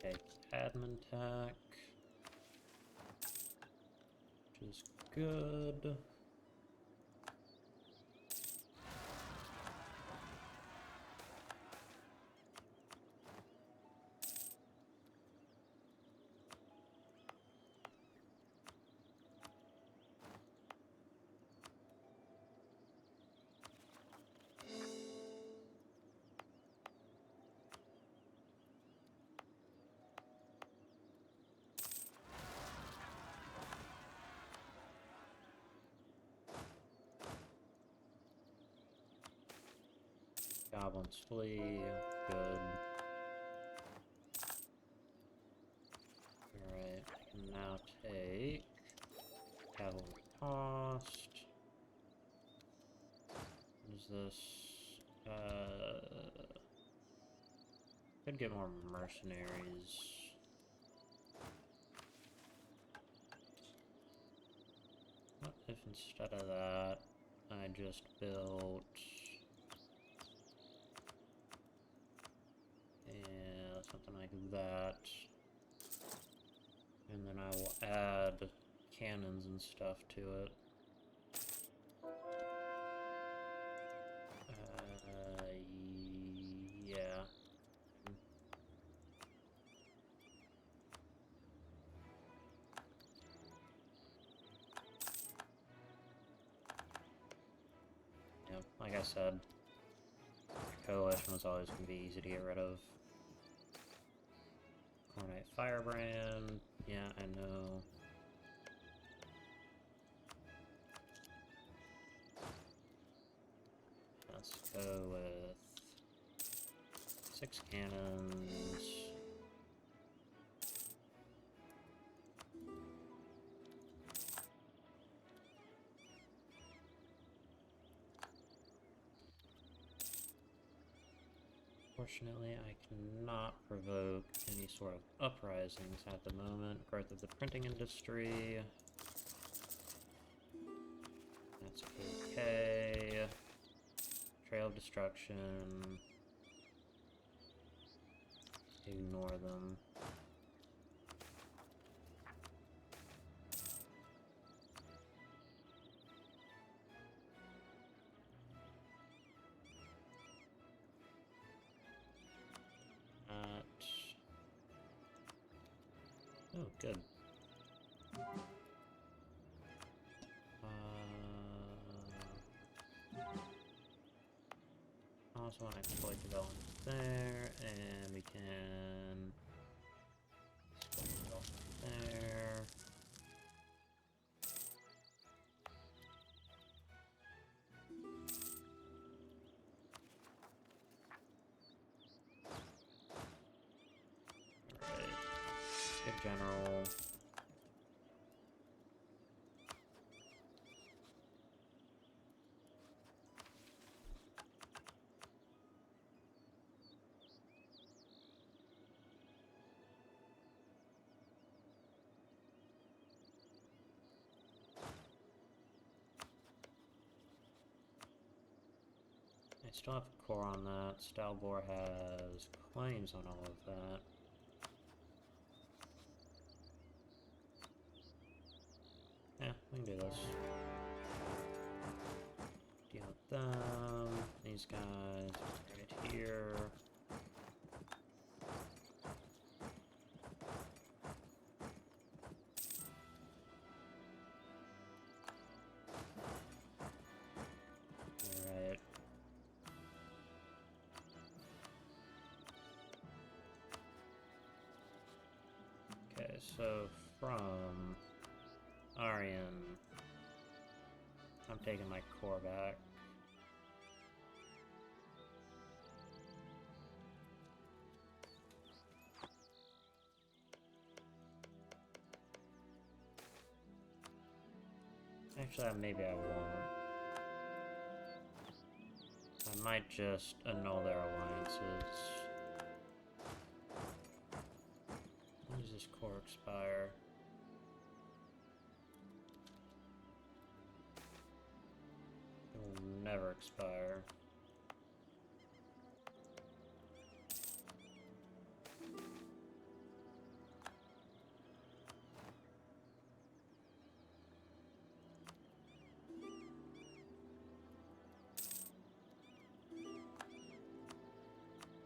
Okay, admin tech, which is good. Goblins flee. Good. Alright, I can now take cavalry cost. What is this? Could get more mercenaries. What if instead of that, I just built... yeah, something like that. And then I will add cannons and stuff to it. Yeah. Yeah, like I said, Coalition was always going to be easy to get rid of. Cornite Firebrand, yeah, I know. Let's go with 6 cannons. Fortunately, I cannot provoke any sort of uprisings at the moment. Growth of the printing industry. That's okay. Trail of Destruction. Ignore them. Oh, good. Also want to exploit development there, and we can exploit development there. Alright. Good general. I still have a core on that. Stalbor has claims on all of that. Yeah, we can do this. Deal with them. These guys right here. Alright. Okay, so from Aryan, I'm taking my core back. Actually, maybe I won't. I might just annul their alliances. When does this core expire? It will never expire.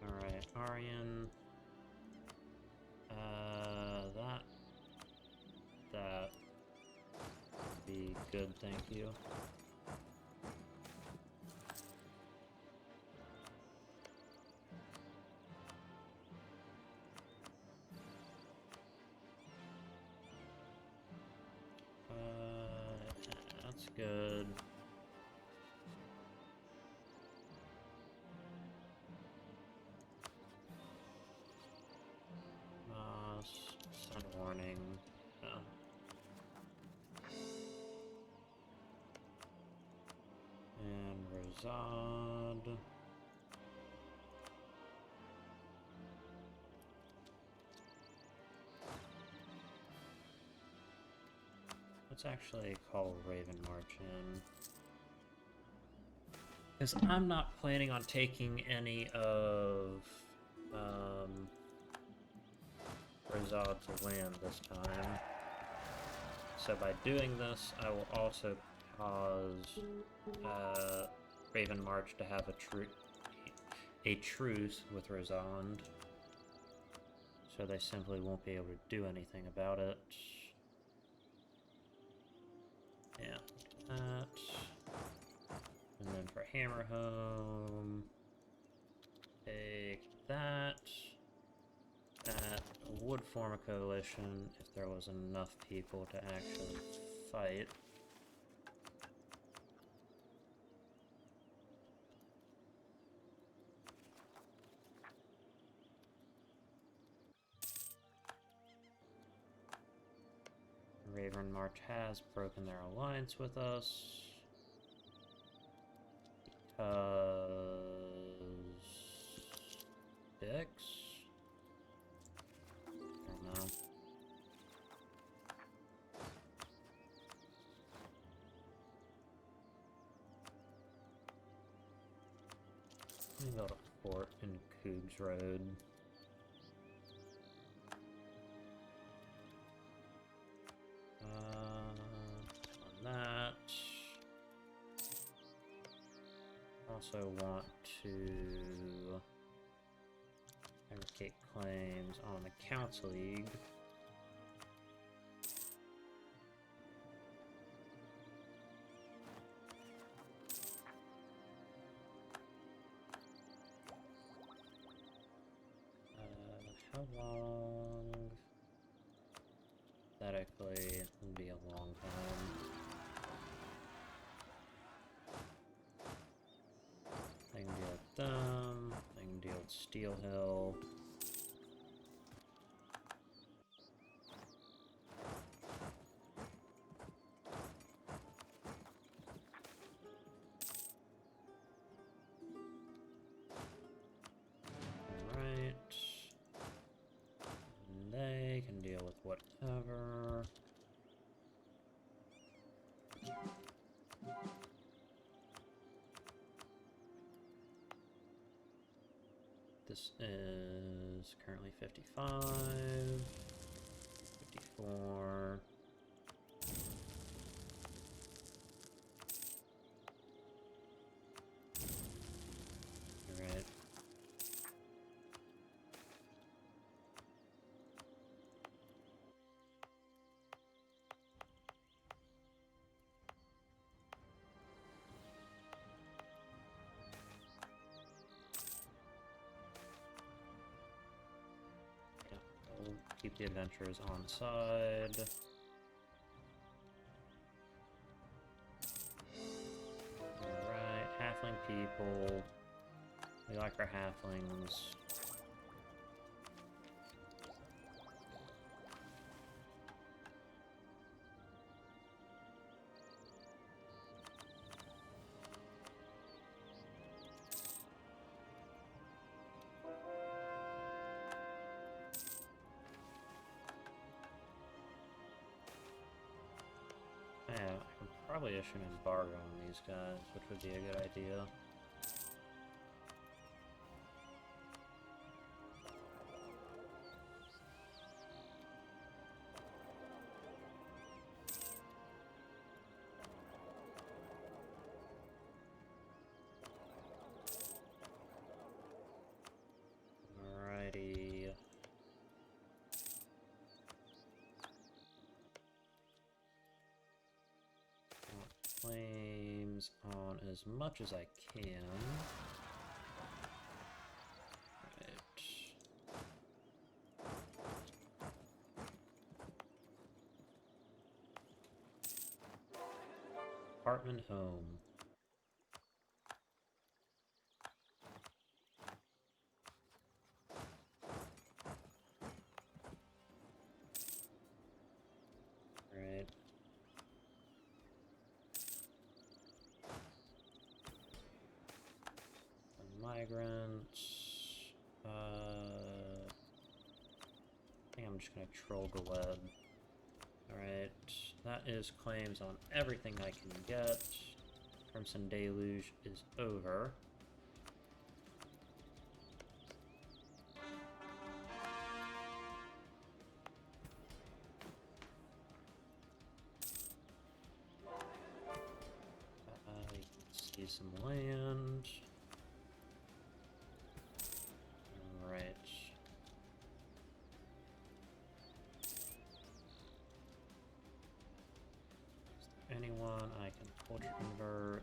Alright, Aryan. That would be good, thank you. That's good. morning. Oh. And Rosad. Let's actually call Wyvernheart in. Because I'm not planning on taking any of Rosad's land this time. So by doing this, I will also cause Wyvernheart to have a truce with Rosand. So they simply won't be able to do anything about it. Yeah, that. And then for Hammerhome, take that. That would form a coalition if there was enough people to actually fight. Wyvernheart has broken their alliance with us. Dix? I don't know. We built a fort in Cougs Road. On that. Also want to aggregate claims on the Council League. How long? Aesthetically, it would be a long time. I can deal with them. I can deal with Steel Hill. Alright. And they can deal with whatever. This is currently 55, 54. Alright. We'll keep the adventurers on side. Alright, halfling people. We like our halflings. Yeah, I could probably issue an embargo on these guys, which would be a good idea. Alrighty. Claims on as much as I can. Right. Apartment home. migrants. I think I'm just gonna troll the web. Alright, that is claims on everything I can get. Crimson Deluge is over. You can see some land. Alright. Anyone I can culture convert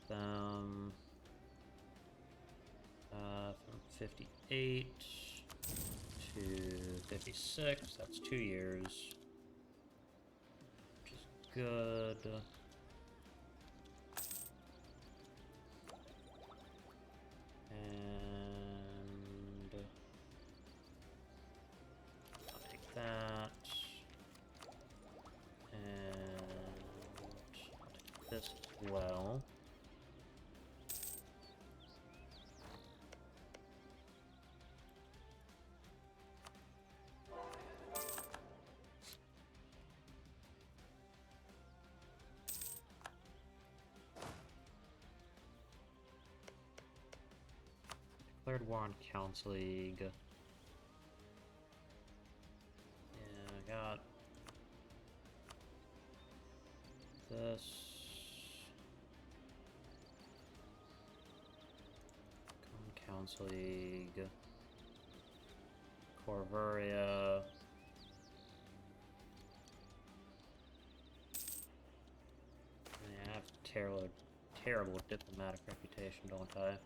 them from 58 to 56. That's 2 years, which is good. And I'll take that. And I'll take this as well. Declared war on Council League. Yeah, I got this. Council League. Corvuria. I have terrible diplomatic reputation, don't I?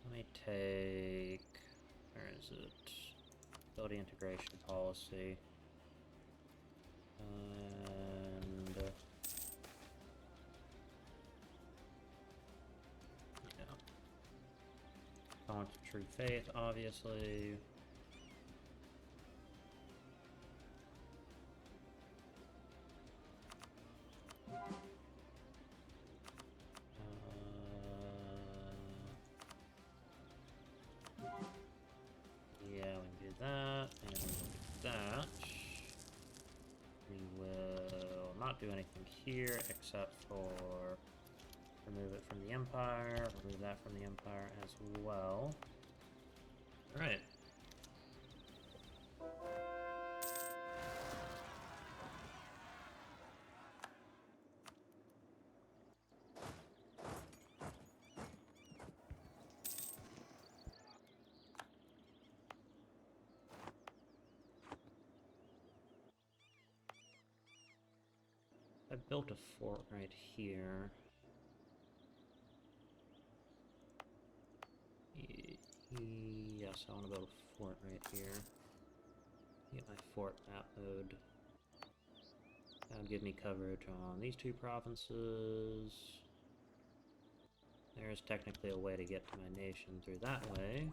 Let me take... where is it? Ability integration policy. And... yeah. Calling to True Faith, obviously. Yeah, we can do that, and we'll do that. We will not do anything here except for remove it from the Empire, remove that from the Empire as well. Alright. I built a fort right here. Yes, I want to build a fort right here. Get my fort map mode. That would give me coverage on these 2 provinces. There's technically a way to get to my nation through that way.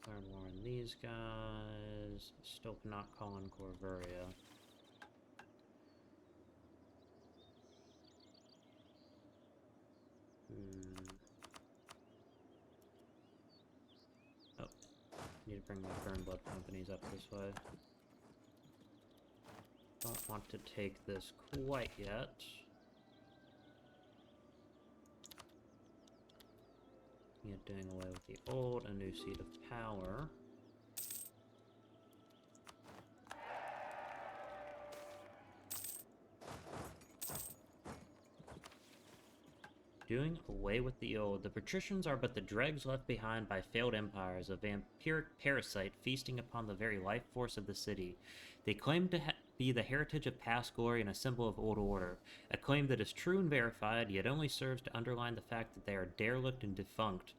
Learn more on these guys. Still cannot call in Corvuria. Oh, need to bring my Burnblood companies up this way. Don't want to take this quite yet. Doing away with the old, a new seat of power. Doing away with the old. The patricians are but the dregs left behind by failed empires, a vampiric parasite feasting upon the very life force of the city. They claim to be the heritage of past glory and a symbol of old order, a claim that is true and verified, yet only serves to underline the fact that they are derelict and defunct.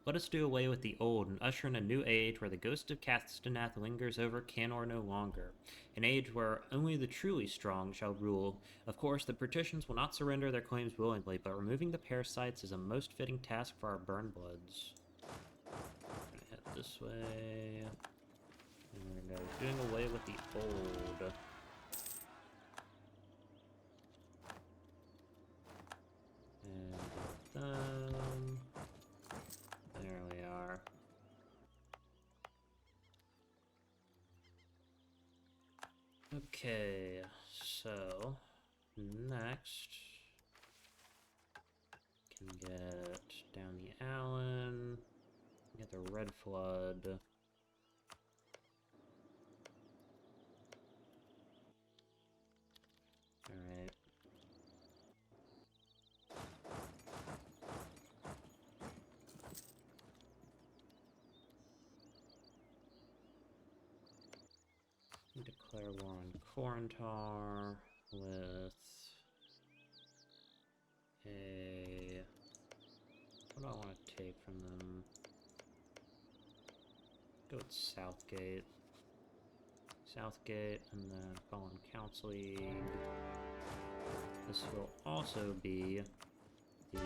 Let us do away with the old and usher in a new age where the ghost of Castaneath lingers over Canor no longer. An age where only the truly strong shall rule. Of course, the patricians will not surrender their claims willingly, but removing the parasites is a most fitting task for our Burnbloods. Gonna head this way. And we're gonna go doing away with the old. And there we are. Okay, so next can get down the Allen, get the Red Flood. Alright. Declare war on Corintar with a... What do I want to take from them? Go with Southgate. Southgate, and then Fallen Council League. This will also be the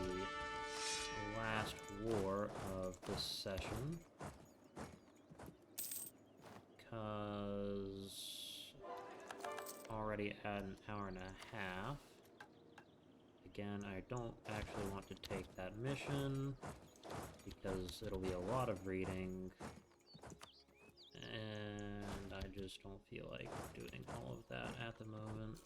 last war of this session. Because already at an hour and a half. Again, I don't actually want to take that mission because it'll be a lot of reading and I just don't feel like doing all of that at the moment.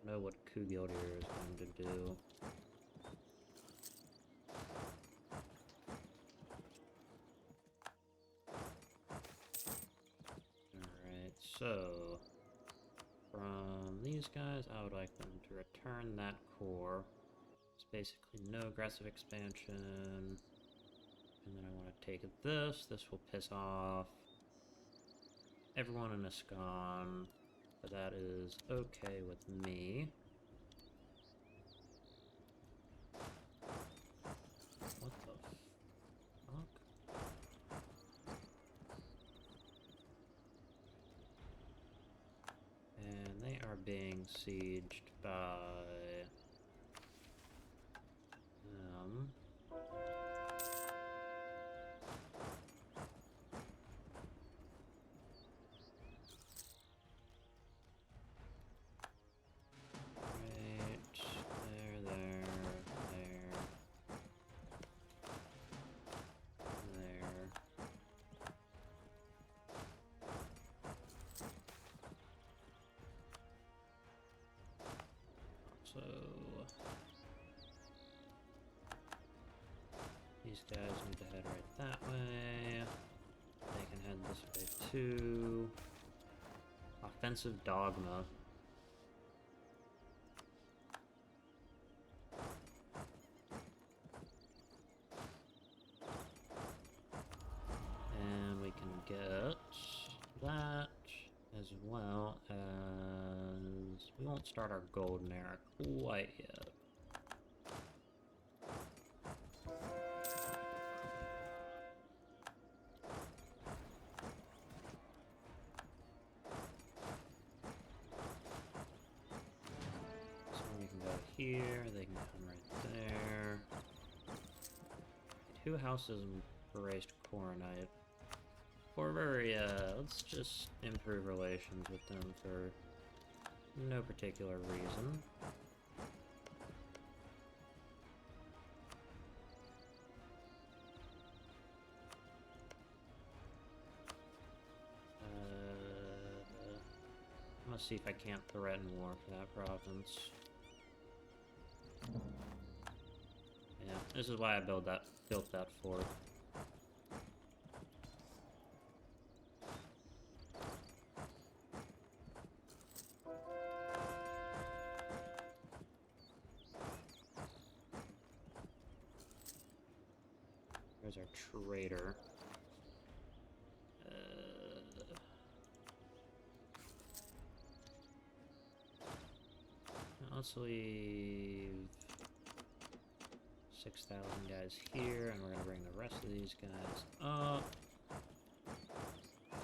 Know what Kugildir is going to do. Alright, so from these guys, I would like them to return that core. It's basically no aggressive expansion. And then I want to take this. This will piss off everyone in Ascon. But that is okay with me. What the fuck? And they are being sieged by so these guys need to head right that way. They can head this way too. Offensive Dogma. And we can get that as well as... We won't start our golden era quite yet. So we can go here, they can come right there. Two houses embraced Coronite. Corveria, let's just improve relations with them for no particular reason. I'm gonna see if I can't threaten war for that province. Yeah, this is why I built that fort. Where's our trader? Let's leave 6,000 guys here, and we're gonna bring the rest of these guys up.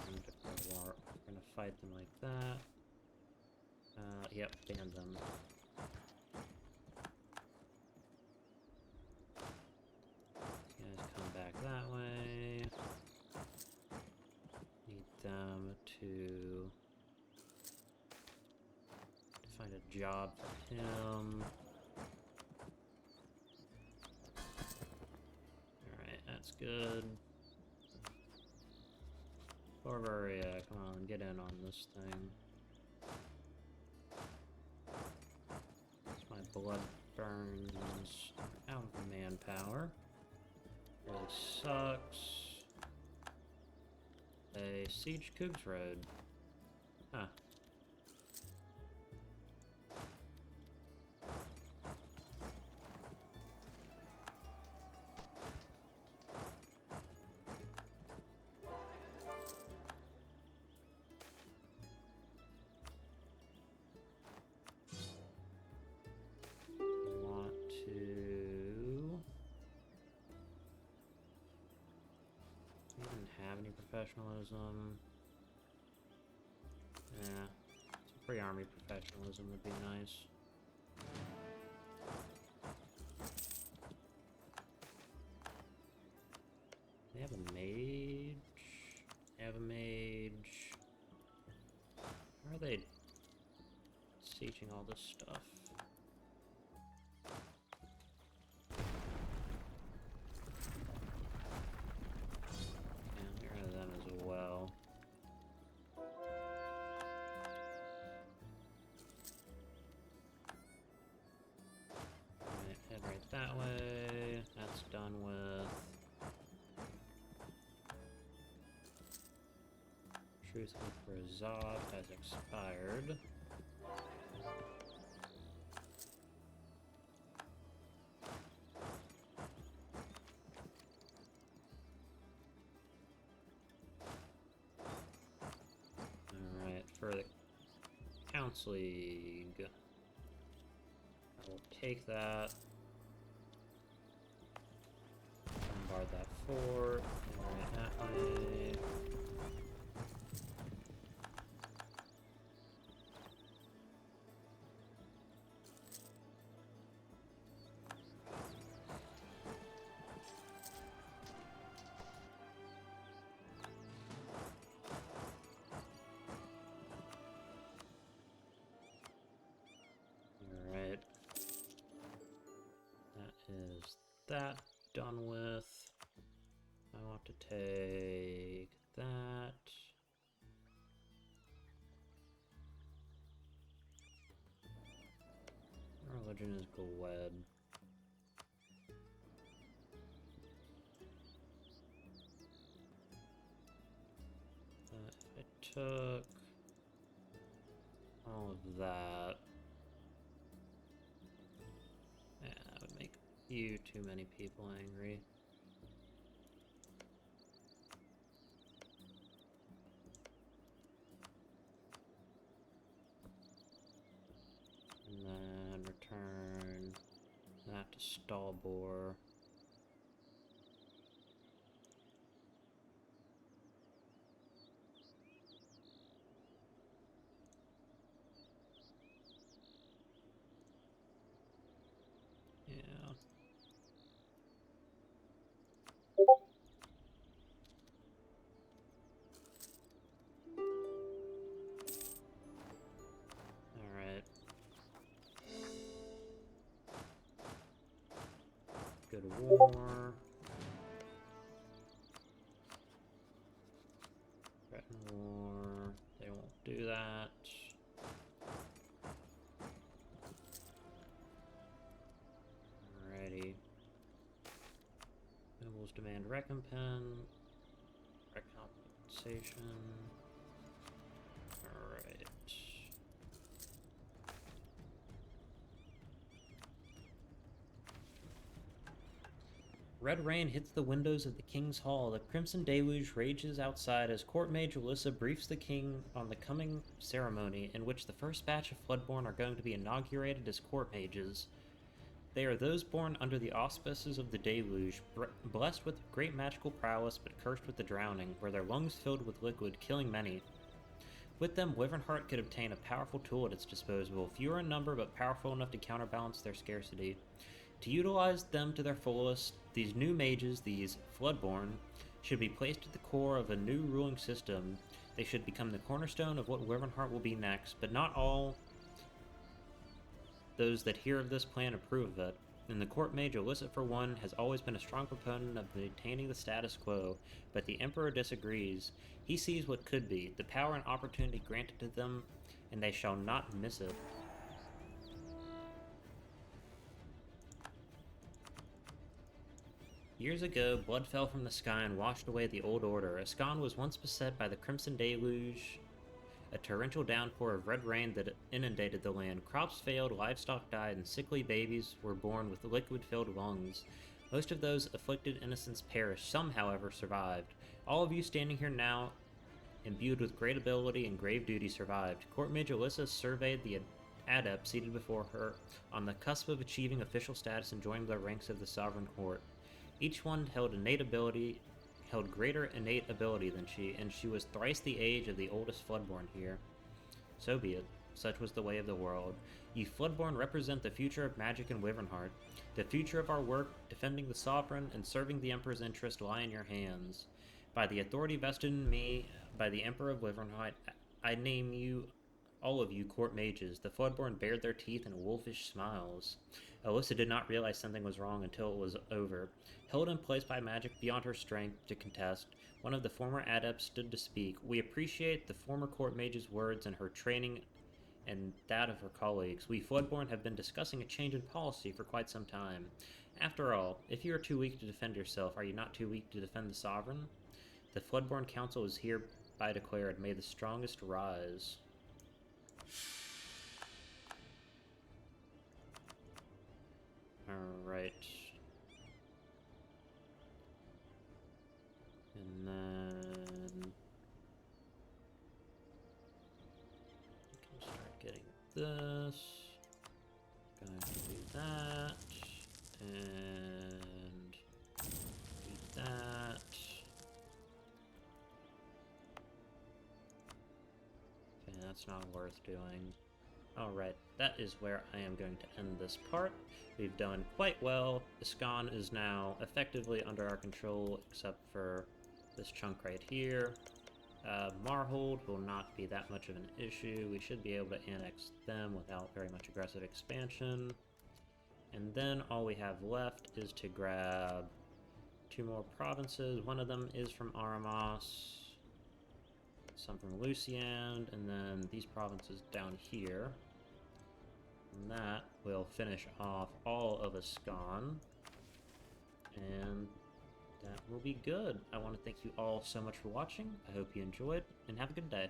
We're gonna fight them like that. Yep, ban them. These guys come back that way. Need them to find a job for him. Alright, that's good. Bavaria, come on, get in on this thing. My blood burns out of manpower. Really sucks. They siege Cougs Road. Huh. Professionalism. Yeah, some free army professionalism would be nice. They have a mage. They have a mage. How are they sieging all this stuff? That way, that's done with. Truce with Razad has expired. Alright, for the Council League, I will take that. Bombard that fort, right that way. Alright. That is that done with. I want to take that. Religion is Gled. If I took all of that, yeah, that would make too many people angry. And then return that to Stallbore. Yeah. Alright. Good war. Threaten war. They won't do that. Alrighty. Nobles demand recompense. Recompensation. Alright. Red rain hits the windows of the King's Hall. The crimson deluge rages outside as Court Mage Alyssa briefs the King on the coming ceremony in which the first batch of Floodborn are going to be inaugurated as Court Mages. They are those born under the auspices of the deluge, blessed with great magical prowess but cursed with the drowning, where their lungs filled with liquid, killing many. With them, Wyvernheart could obtain a powerful tool at its disposal, fewer in number but powerful enough to counterbalance their scarcity. To utilize them to their fullest, these new mages, these Floodborn, should be placed at the core of a new ruling system. They should become the cornerstone of what Wyvernheart will be next, but not all those that hear of this plan approve of it. And the court mage, Alyssa for one, has always been a strong proponent of maintaining the status quo, but the Emperor disagrees. He sees what could be, the power and opportunity granted to them, and they shall not miss it. Years ago, blood fell from the sky and washed away the old order. Ascan was once beset by the Crimson Deluge, a torrential downpour of red rain that inundated the land. Crops failed, livestock died, and sickly babies were born with liquid-filled lungs. Most of those afflicted innocents perished. Some, however, survived. All of you standing here now, imbued with great ability and grave duty, survived. Court Mage Alyssa surveyed the adept seated before her, on the cusp of achieving official status and joining the ranks of the Sovereign Court. Each one held greater innate ability than she, and she was thrice the age of the oldest Floodborn here. So be it. Such was the way of the world. Ye Floodborn represent the future of magic in Wyvernheart. The future of our work, defending the Sovereign and serving the Emperor's interest, lie in your hands. By the authority vested in me by the Emperor of Wyvernheart, I name you, all of you, court mages. The Floodborn bared their teeth in wolfish smiles. Alyssa did not realize something was wrong until it was over. Held in place by magic beyond her strength to contest, one of the former adepts stood to speak. We appreciate the former court mage's words and her training and that of her colleagues. We Floodborn have been discussing a change in policy for quite some time. After all, if you are too weak to defend yourself, are you not too weak to defend the Sovereign? The Floodborn Council is hereby declared. May the strongest rise. Alright. And then we can start getting this. Going to do that. And do that. Okay, that's not worth doing. Alright, that is where I am going to end this part. We've done quite well. Ascan is now effectively under our control, except for this chunk right here. Marhold will not be that much of an issue. We should be able to annex them without very much aggressive expansion. And then all we have left is to grab 2 more provinces. One of them is from Aramos, some from Luciand, and then these provinces down here. And that will finish off all of Ascan. And that will be good. I want to thank you all so much for watching. I hope you enjoyed, and have a good day.